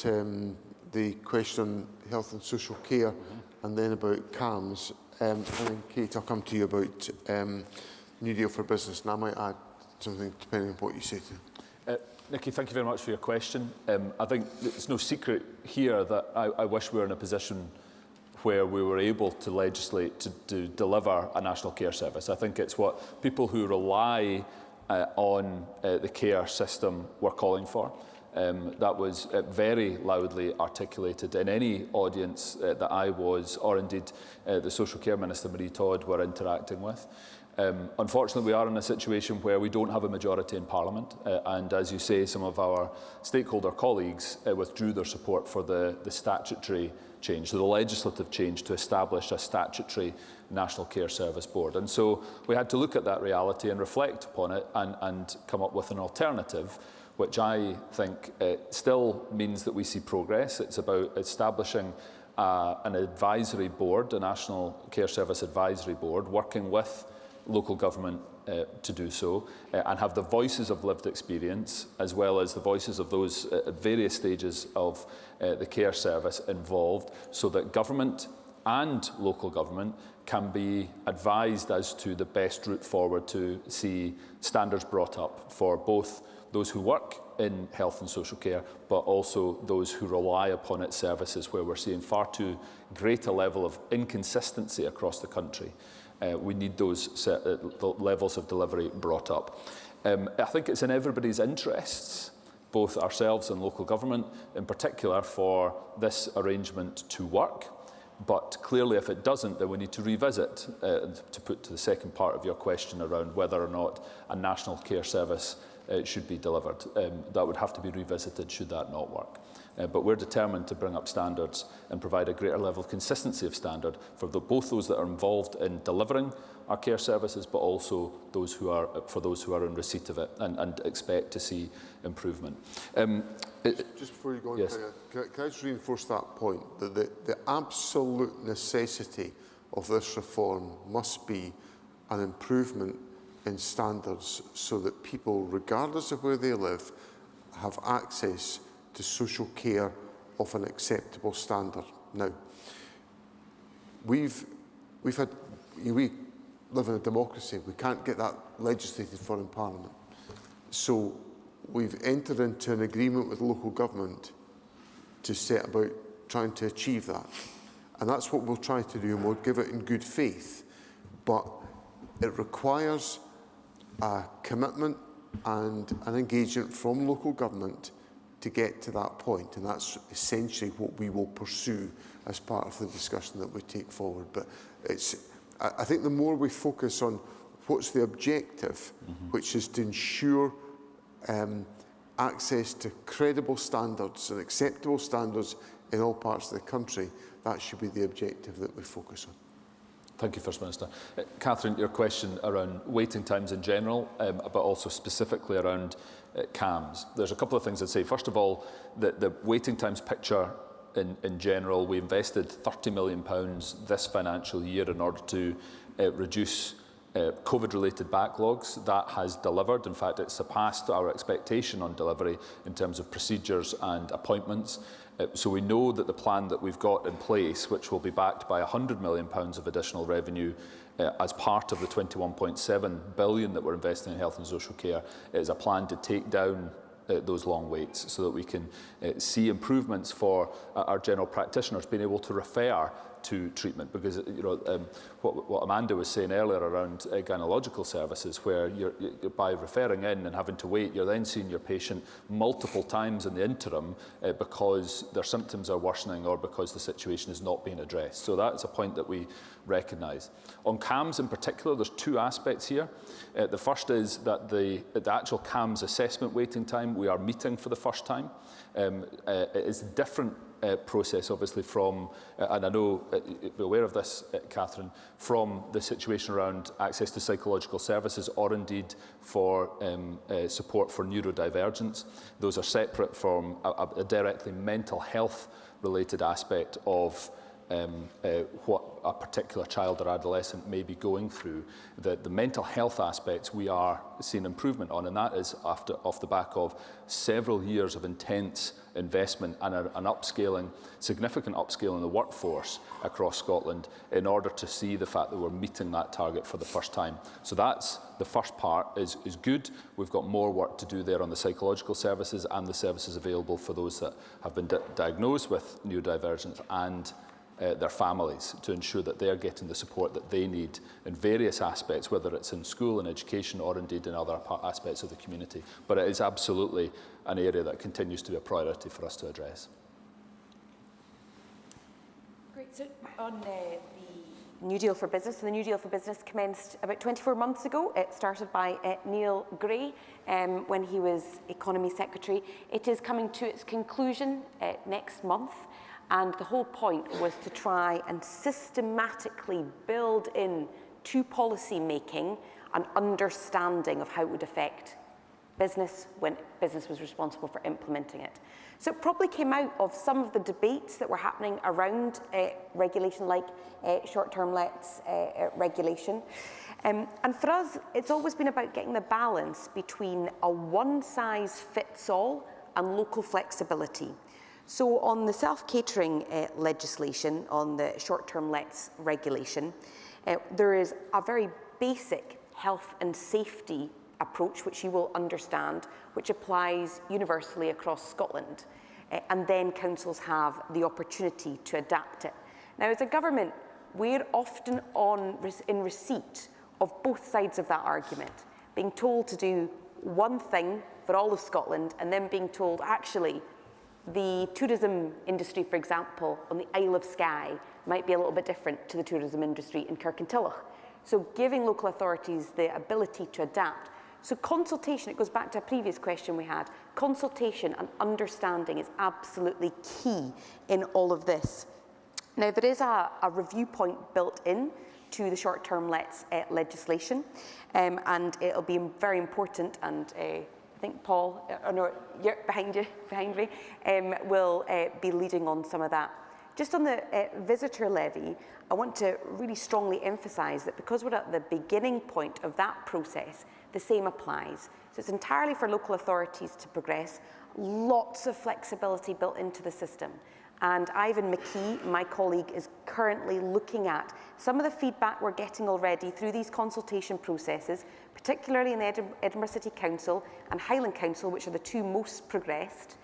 the question on health and social care, and then about CAMS, and then Kate, I'll come to you about New Deal for Business, and I might add something depending on what you say to. Nicky, thank you very much for your question. I think it's no secret here that I wish we were in a position where we were able to legislate to deliver a national care service. I think it's what people who rely on the care system were calling for. That was very loudly articulated in any audience that I was, or indeed the Social Care Minister, Marie Todd, were interacting with. Unfortunately, we are in a situation where we don't have a majority in Parliament, and as you say, some of our stakeholder colleagues withdrew their support for the statutory change, so the legislative change to establish a statutory National Care Service Board. And so we had to look at that reality and reflect upon it and come up with an alternative, which I think still means that we see progress. It's about establishing an advisory board, a National Care Service Advisory Board, working with local government to do so, and have the voices of lived experience as well as the voices of those at various stages of the care service involved, so that government and local government can be advised as to the best route forward to see standards brought up for both those who work in health and social care, but also those who rely upon its services, where we're seeing far too great a level of inconsistency across the country. We need those levels of delivery brought up. I think it's in everybody's interests, both ourselves and local government in particular, for this arrangement to work. But clearly, if it doesn't, then we need to revisit, to put to the second part of your question around whether or not a national care service should be delivered. That would have to be revisited should that not work. But we're determined to bring up standards and provide a greater level of consistency of standard for both those that are involved in delivering our care services, but also those who are in receipt of it and expect to see improvement. Just before you go on, yes. can I just reinforce that point, that the absolute necessity of this reform must be an improvement in standards so that people, regardless of where they live, have access to social care of an acceptable standard. Now, we live in a democracy. We can't get that legislated for in Parliament. So we've entered into an agreement with local government to set about trying to achieve that. And that's what we'll try to do, and we'll give it in good faith. But it requires a commitment and an engagement from local government to get to that point, and that's essentially what we will pursue as part of the discussion that we take forward. But I think the more we focus on what's the objective, which is to ensure access to credible standards and acceptable standards in all parts of the country, that should be the objective that we focus on. Thank you, First Minister. Catherine, your question around waiting times in general, but also specifically around CAMHS. There's a couple of things I'd say. First of all, the waiting times picture in general, we invested £30 million this financial year in order to reduce COVID-related backlogs. That has delivered. In fact, it surpassed our expectation on delivery in terms of procedures and appointments. So we know that the plan that we've got in place, which will be backed by £100 million of additional revenue as part of the £21.7 billion that we're investing in health and social care, is a plan to take down those long waits so that we can see improvements for our general practitioners being able to refer to treatment, because what Amanda was saying earlier around gynaecological services, where you're by referring in and having to wait, you're then seeing your patient multiple times in the interim because their symptoms are worsening or because the situation is not being addressed. So that's a point that we recognise. On CAMHS in particular, there's two aspects here. The first is that the actual CAMHS assessment waiting time we are meeting for the first time. It is a different process, obviously, from, and I know you're aware of this, Catherine, from the situation around access to psychological services, or indeed for support for neurodivergence. Those are separate from a directly mental health related aspect of what a particular child or adolescent may be going through. The mental health aspects we are seeing improvement on, and that is off the back of several years of intense investment and an upscaling, significant upscaling in the workforce across Scotland in order to see the fact that we're meeting that target for the first time. So that's the first part is good. We've got more work to do there on the psychological services and the services available for those that have been diagnosed with neurodivergence and their families, to ensure that they're getting the support that they need in various aspects, whether it's in school and education or indeed in other aspects of the community. But it is absolutely an area that continues to be a priority for us to address. Great. So on the New Deal for Business, so the New Deal for Business commenced about 24 months ago. It started by Neil Gray when he was Economy Secretary. It is coming to its conclusion next month. And the whole point was to try and systematically build in to policy making an understanding of how it would affect business when business was responsible for implementing it. So it probably came out of some of the debates that were happening around regulation, like short-term lets regulation. And for us, it's always been about getting the balance between a one-size-fits-all and local flexibility. So on the self-catering legislation, on the short-term lets regulation, there is a very basic health and safety approach, which you will understand, which applies universally across Scotland. And then councils have the opportunity to adapt it. Now, as a government, we're often in receipt of both sides of that argument, being told to do one thing for all of Scotland and then being told, actually, the tourism industry, for example, on the Isle of Skye might be a little bit different to the tourism industry in Kirkintilloch. So giving local authorities the ability to adapt. So consultation, it goes back to a previous question we had, consultation and understanding is absolutely key in all of this. Now, there is a review point built in to the short-term lets legislation, and it'll be very important, and I think Paul, behind me, will be leading on some of that. Just on the visitor levy, I want to really strongly emphasise that because we're at the beginning point of that process, the same applies. So it's entirely for local authorities to progress, lots of flexibility built into the system. And Ivan McKee, my colleague, is currently looking at some of the feedback we're getting already through these consultation processes, particularly in the Edinburgh City Council and Highland Council, which are the two most progressed,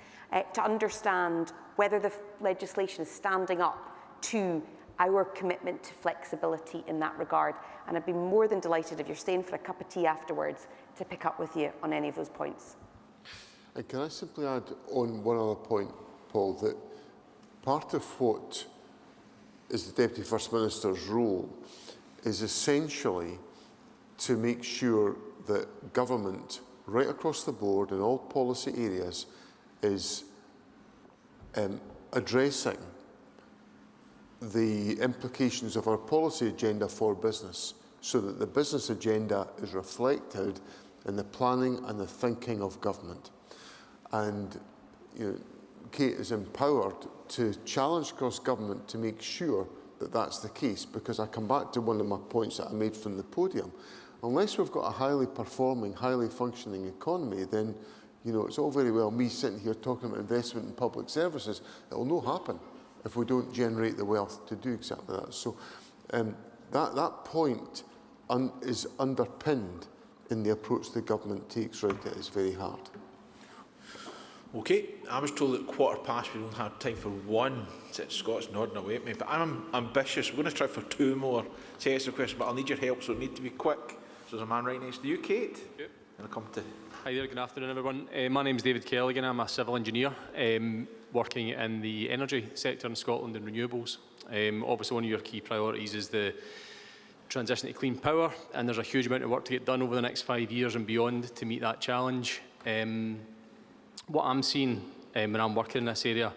to understand whether the legislation is standing up to our commitment to flexibility in that regard. And I'd be more than delighted if you're staying for a cup of tea afterwards to pick up with you on any of those points. And can I simply add on one other point, Paul, that part of what is the Deputy First Minister's role is essentially to make sure that government, right across the board in all policy areas, is addressing the implications of our policy agenda for business, so that the business agenda is reflected in the planning and the thinking of government. And Kate is empowered to challenge cross-government to make sure that that's the case, because I come back to one of my points that I made from the podium. Unless we've got a highly performing, highly functioning economy, then it's all very well me sitting here talking about investment in public services. It will not happen if we don't generate the wealth to do exactly that. So that point is underpinned in the approach the government takes right at its very heart. Okay, I was told at past we don't have time for one. Scott's nodding away at me, but I'm ambitious. We're going to try for two more sets of questions, but I'll need your help, so it need to be quick. So there's a man right next to you, Kate. Yep. And I'll come to... Hi there, good afternoon everyone. My name is David Kelligan, I'm a civil engineer working in the energy sector in Scotland and renewables. Obviously one of your key priorities is the transition to clean power, and there's a huge amount of work to get done over the next 5 years and beyond to meet that challenge. What I'm seeing when I'm working in this area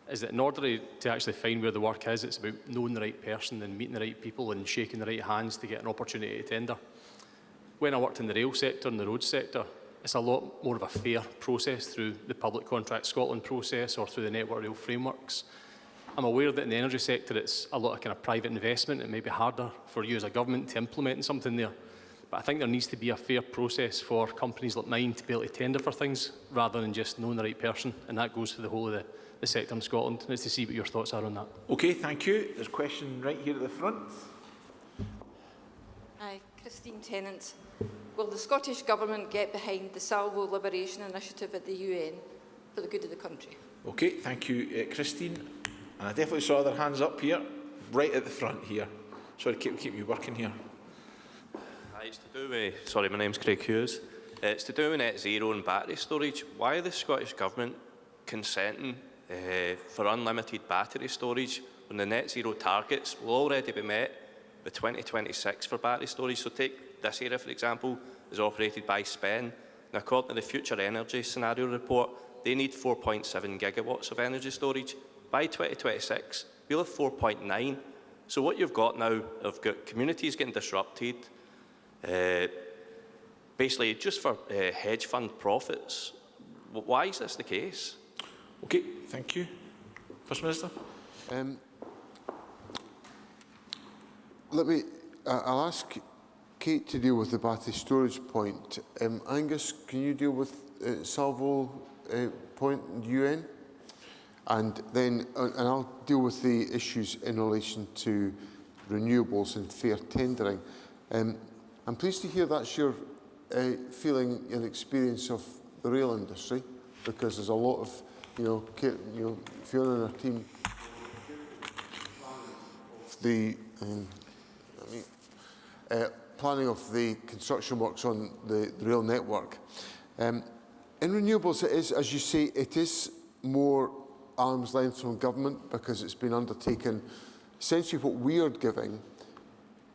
is that in order to actually find where the work is, it's about knowing the right person and meeting the right people and shaking the right hands to get an opportunity to tender. When I worked in the rail sector and the roads sector, it's a lot more of a fair process through the Public Contract Scotland process or through the Network Rail frameworks. I'm aware that in the energy sector it's a lot of kind of private investment. It may be harder for you as a government to implement something there. But I think there needs to be a fair process for companies like mine to be able to tender for things rather than just knowing the right person. And that goes for the whole of the sector in Scotland. And it's to see what your thoughts are on that. Okay, thank you. There's a question right here at the front. Hi, Christine Tennant. Will the Scottish Government get behind the Salvo Liberation Initiative at the UN for the good of the country? Okay, thank you, Christine. And I definitely saw other hands up here, right at the front here. Sorry, keep you working here. It's to do with, sorry, my name's Craig Hughes. It's to do with net zero and battery storage. Why are the Scottish Government consenting for unlimited battery storage when the net zero targets will already be met by 2026 for battery storage? So take this area, for example, is operated by Spen. Now, according to the Future Energy Scenario Report, they need 4.7 gigawatts of energy storage. By 2026, we'll have 4.9. So what you've got now, you've got communities getting disrupted, basically just for hedge fund profits. Why is this the case? Okay, thank you. First Minister. I'll ask Kate to deal with the battery storage point. Angus, can you deal with Salvo point and UN? And then I'll deal with the issues in relation to renewables and fair tendering. I'm pleased to hear that's your feeling and experience of the rail industry, because there's a lot of, Fiona and her team, the planning of the construction works on the rail network. In renewables, it is, as you say, it is more arm's length from government because it's been undertaken. Essentially, what we are giving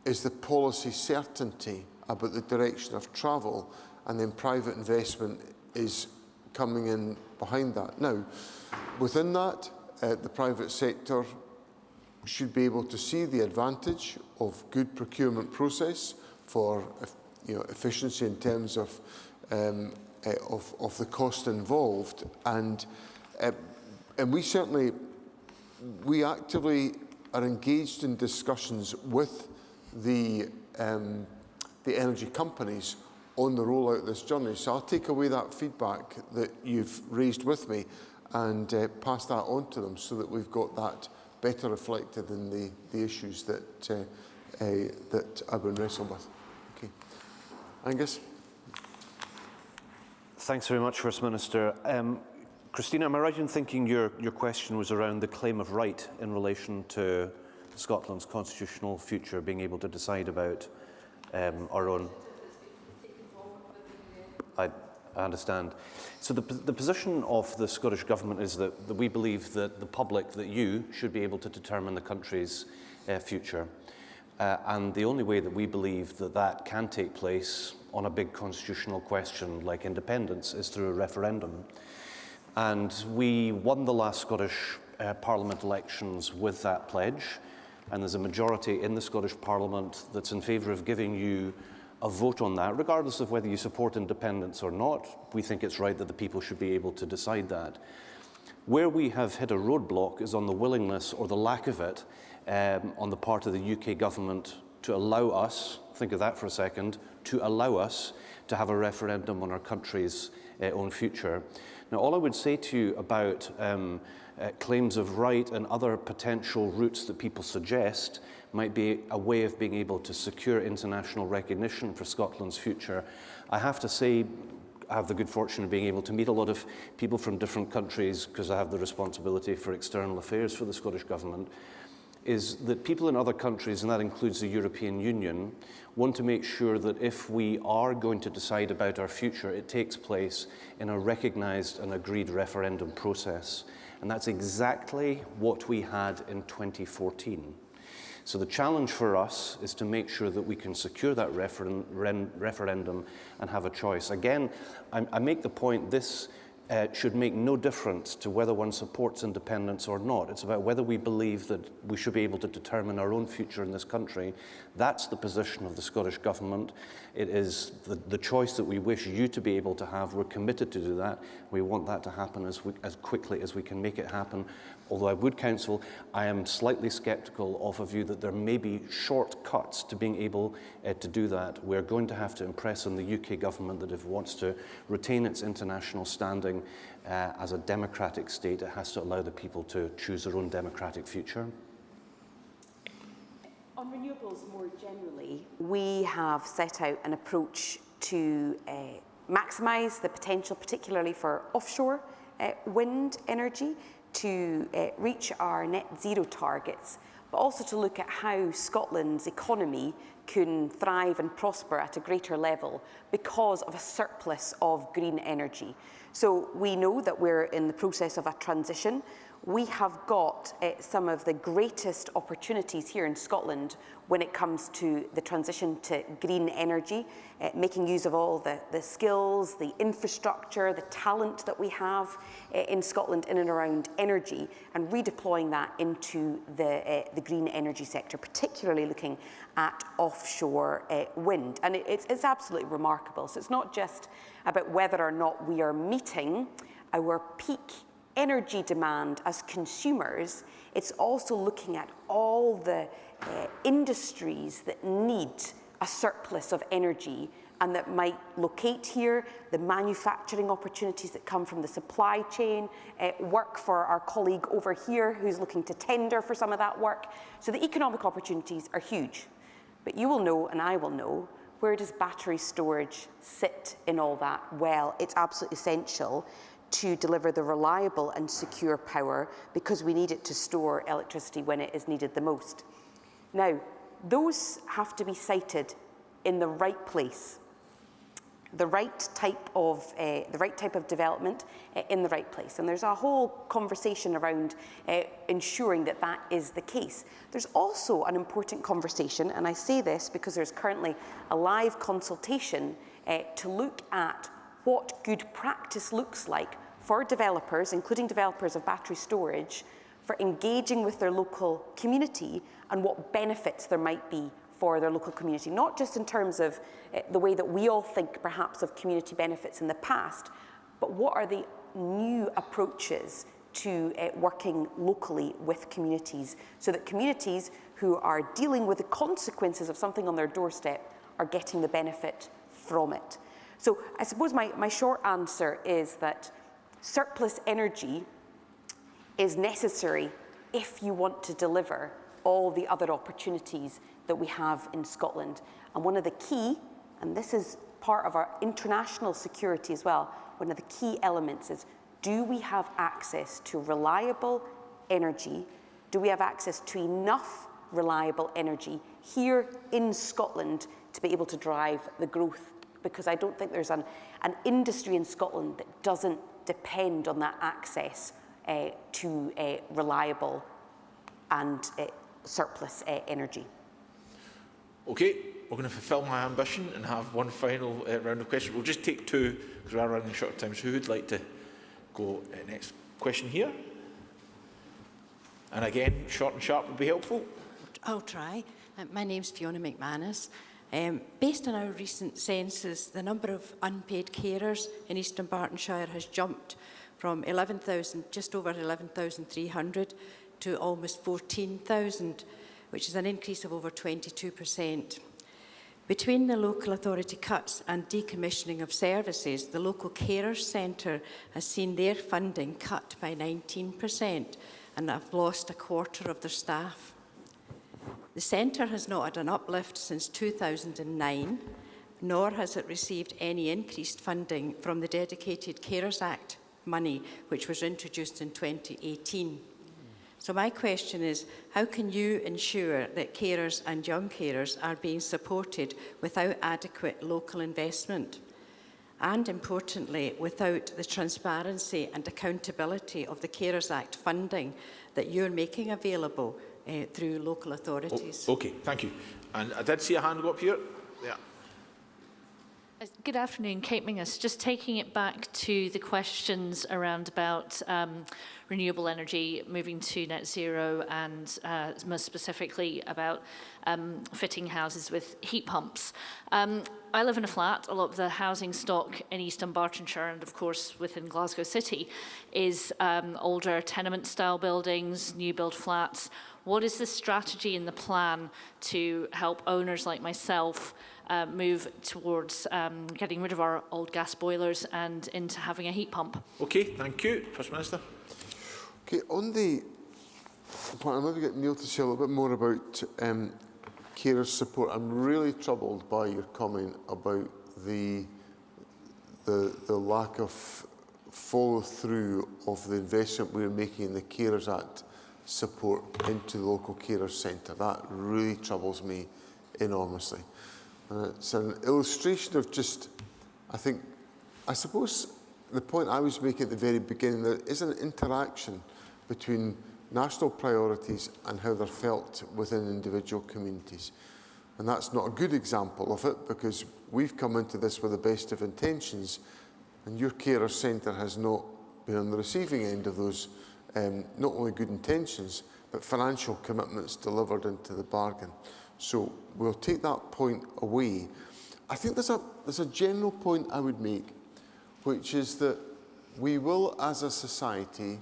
is the policy certainty about the direction of travel, and then private investment is coming in behind that. Now, within that, the private sector should be able to see the advantage of good procurement process for efficiency in terms of the cost involved, and we actively are engaged in discussions with the energy companies on the rollout of this journey. So I'll take away that feedback that you've raised with me and pass that on to them so that we've got that better reflected in the issues that I've been wrestled with. Okay. Angus? Thanks very much, First Minister. Christina, am I right in thinking your question was around the claim of right in relation to Scotland's constitutional future, being able to decide about our own? I understand. So the position of the Scottish Government is that we believe that the public, that you, should be able to determine the country's future. And the only way that we believe that that can take place on a big constitutional question like independence is through a referendum. And we won the last Scottish Parliament elections with that pledge, and there's a majority in the Scottish Parliament that's in favour of giving you a vote on that, regardless of whether you support independence or not. We think it's right that the people should be able to decide that. Where we have hit a roadblock is on the willingness, or the lack of it, on the part of the UK government to allow us, think of that for a second, to allow us to have a referendum on our country's own future. Now, all I would say to you about claims of right and other potential routes that people suggest might be a way of being able to secure international recognition for Scotland's future. I have to say, I have the good fortune of being able to meet a lot of people from different countries because I have the responsibility for external affairs for the Scottish Government, is that people in other countries, and that includes the European Union, want to make sure that if we are going to decide about our future, it takes place in a recognised and agreed referendum process. And that's exactly what we had in 2014. So the challenge for us is to make sure that we can secure that referendum and have a choice. Again, I make the point this should make no difference to whether one supports independence or not. It's about whether we believe that we should be able to determine our own future in this country. That's the position of the Scottish Government. It is the choice that we wish you to be able to have. We're committed to do that. We want that to happen as quickly as we can make it happen. Although I would counsel, I am slightly sceptical of a view that there may be shortcuts to being able to do that. We're going to have to impress on the UK government that if it wants to retain its international standing as a democratic state, it has to allow the people to choose their own democratic future. On renewables more generally, we have set out an approach to maximise the potential, particularly for offshore wind energy, to reach our net zero targets, but also to look at how Scotland's economy can thrive and prosper at a greater level because of a surplus of green energy. So we know that we're in the process of a transition. We have got some of the greatest opportunities here in Scotland when it comes to the transition to green energy, making use of all the skills, the infrastructure, the talent that we have in Scotland in and around energy, and redeploying that into the green energy sector, particularly looking at offshore wind. And it's absolutely remarkable. So it's not just about whether or not we are meeting our peak energy demand as consumers, it's also looking at all the industries that need a surplus of energy and that might locate here, the manufacturing opportunities that come from the supply chain, work for our colleague over here who's looking to tender for some of that work. So the economic opportunities are huge. But you will know, and I will know, where does battery storage sit in all that? Well, it's absolutely essential to deliver the reliable and secure power because we need it to store electricity when it is needed the most. Now, those have to be sited in the right place, the right type of development in the right place. And there's a whole conversation around ensuring that that is the case. There's also an important conversation, and I say this because there's currently a live consultation to look at what good practice looks like for developers, including developers of battery storage, for engaging with their local community and what benefits there might be for their local community, not just in terms of the way that we all think perhaps of community benefits in the past, but what are the new approaches to working locally with communities so that communities who are dealing with the consequences of something on their doorstep are getting the benefit from it. So I suppose my short answer is that surplus energy is necessary if you want to deliver all the other opportunities that we have in Scotland. And one of the key, and this is part of our international security as well, one of the key elements is, do we have access to reliable energy? Do we have access to enough reliable energy here in Scotland to be able to drive the growth? Because I don't think there's an industry in Scotland that doesn't depend on that access to reliable and surplus energy. Okay, we're going to fulfil my ambition and have one final round of questions. We'll just take two because we are running short of time. So who would like to go next? Question here. And again, short and sharp would be helpful. I'll try. My name's Fiona McManus. Based on our recent census, the number of unpaid carers in Eastern Bartonshire has jumped from just over 11,300 to almost 14,000, which is an increase of over 22%. Between the local authority cuts and decommissioning of services, the local carers centre has seen their funding cut by 19% and have lost a quarter of their staff. The centre has not had an uplift since 2009, nor has it received any increased funding from the Dedicated Carers Act money, which was introduced in 2018. So my question is, how can you ensure that carers and young carers are being supported without adequate local investment? And importantly, without the transparency and accountability of the Carers Act funding that you're making available through local authorities? Okay, thank you. And I did see a hand go up here. Yeah. Good afternoon, Kate Mingus. Just taking it back to the questions around about renewable energy, moving to net zero, and more specifically about fitting houses with heat pumps. I live in a flat. A lot of the housing stock in Eastern Bartonshire and, of course, within Glasgow City is older tenement-style buildings, new build flats. What is the strategy and the plan to help owners like myself move towards getting rid of our old gas boilers and into having a heat pump? Okay, thank you. First Minister. Okay, on the point, I'm going to get Neil to say a little bit more about carers support. I'm really troubled by your comment about the lack of follow through of the investment we're making in the Carers Act support into the local carers centre. That really troubles me enormously. It's an illustration of just, I suppose the point I was making at the very beginning, there is an interaction between national priorities and how they're felt within individual communities. And that's not a good example of it, because we've come into this with the best of intentions, and your carer centre has not been on the receiving end of those not only good intentions, but financial commitments delivered into the bargain. So we'll take that point away. I think there's a general point I would make, which is that we will, as a society,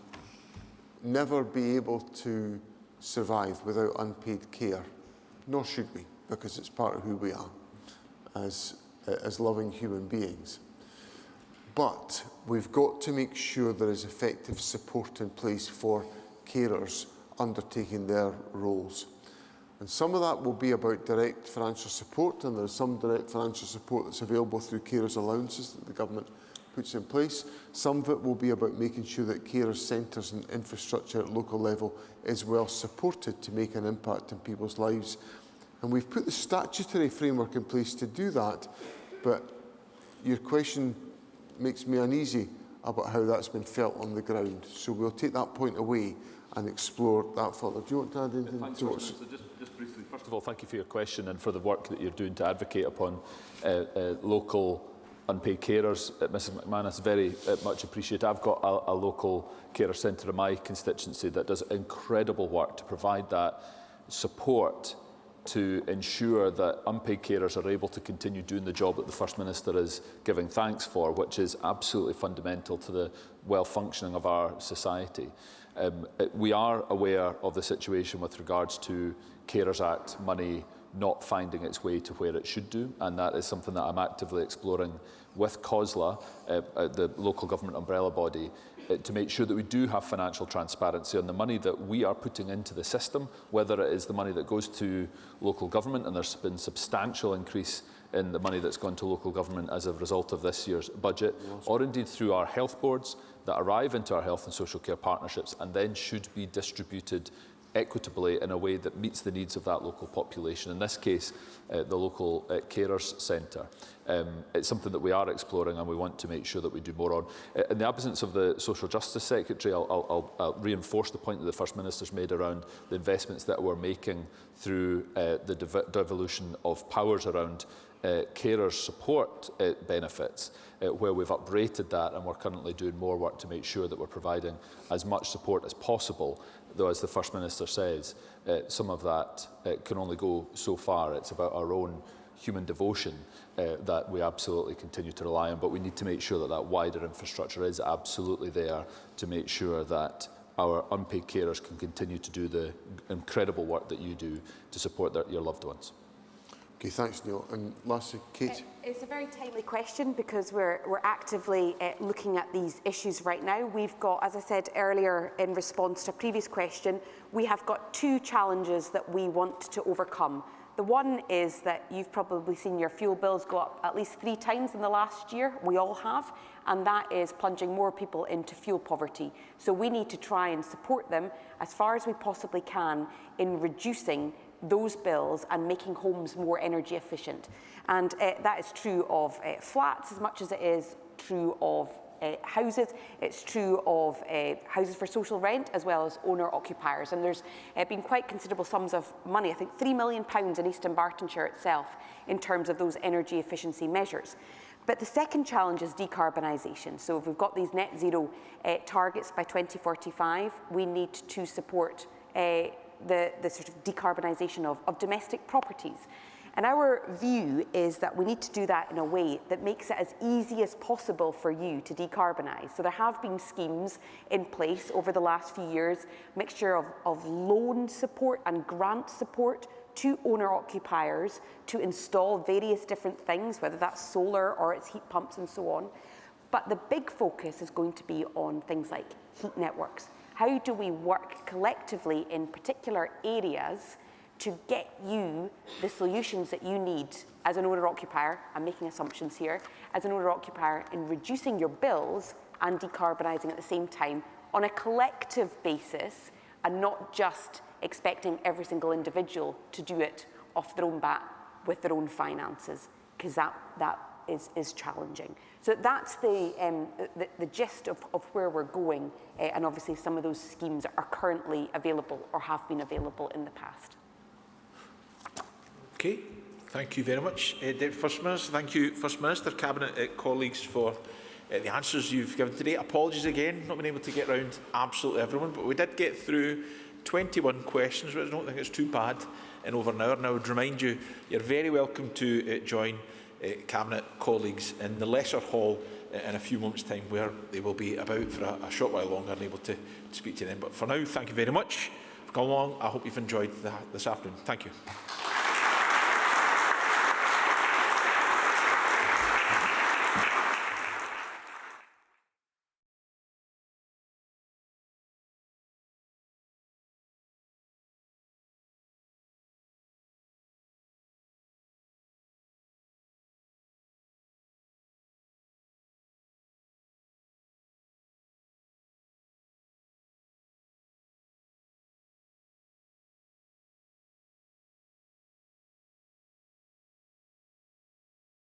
never be able to survive without unpaid care, nor should we, because it's part of who we are as loving human beings. But we've got to make sure there is effective support in place for carers undertaking their roles. And some of that will be about direct financial support, and there's some direct financial support that's available through carers allowances that the government puts in place. Some of it will be about making sure that carers centres and infrastructure at local level is well supported to make an impact in people's lives. And we've put the statutory framework in place to do that, but your question makes me uneasy about how that's been felt on the ground. So we'll take that point away and explore that further. Do you want to add anything? Thanks, just briefly, first of all, thank you for your question and for the work that you're doing to advocate upon local unpaid carers. Mrs McManus, very much appreciate. I've got a local carer centre in my constituency that does incredible work to provide that support to ensure that unpaid carers are able to continue doing the job that the First Minister is giving thanks for, which is absolutely fundamental to the well-functioning of our society. We are aware of the situation with regards to Carers Act money not finding its way to where it should do, and that is something that I'm actively exploring with COSLA, the local government umbrella body, to make sure that we do have financial transparency on the money that we are putting into the system, whether it is the money that goes to local government, and there's been substantial increase in the money that's gone to local government as a result of this year's budget, or indeed through our health boards that arrive into our health and social care partnerships and then should be distributed equitably in a way that meets the needs of that local population. In this case, the local carers centre. It's something that we are exploring and we want to make sure that we do more on. In the absence of the Social Justice Secretary, I'll reinforce the point that the First Minister's made around the investments that we're making through the devolution of powers around carers support benefits, where we've uprated that and we're currently doing more work to make sure that we're providing as much support as possible. Though, as the First Minister says, some of that can only go so far. It's about our own human devotion that we absolutely continue to rely on, but we need to make sure that that wider infrastructure is absolutely there to make sure that our unpaid carers can continue to do the incredible work that you do to support your loved ones. Okay, thanks, Neil. And lastly, Kate. It's a very timely question because we're actively looking at these issues right now. We've got, as I said earlier in response to a previous question, we have got two challenges that we want to overcome. The one is that you've probably seen your fuel bills go up at least 3 times in the last year. We all have, and that is plunging more people into fuel poverty. So we need to try and support them as far as we possibly can in reducing those bills and making homes more energy efficient. And that is true of flats as much as it is true of houses. It's true of houses for social rent as well as owner-occupiers. And there's been quite considerable sums of money, I think £3 million in East Bartonshire itself, in terms of those energy efficiency measures. But the second challenge is decarbonisation. So if we've got these net zero targets by 2045, we need to support the sort of decarbonisation of domestic properties. And our view is that we need to do that in a way that makes it as easy as possible for you to decarbonise. So there have been schemes in place over the last few years, mixture of loan support and grant support to owner-occupiers to install various different things, whether that's solar or it's heat pumps and so on. But the big focus is going to be on things like heat networks. How do we work collectively in particular areas to get you the solutions that you need as an owner-occupier, I'm making assumptions here, as an owner-occupier in reducing your bills and decarbonising at the same time on a collective basis and not just expecting every single individual to do it off their own bat with their own finances, because that is challenging. So that's the gist of where we're going, and obviously some of those schemes are currently available or have been available in the past. Okay, thank you very much, Deputy First Minister. Thank you, First Minister, Cabinet colleagues, for the answers you've given today. Apologies again, not been able to get round absolutely everyone, but we did get through 21 questions, which I don't think it's too bad in over an hour. And I would remind you, you're very welcome to join Cabinet colleagues in the Lesser Hall in a few moments' time, where they will be about for a short while longer and able to speak to them. But for now, thank you very much for coming along. I hope you've enjoyed this afternoon. Thank you.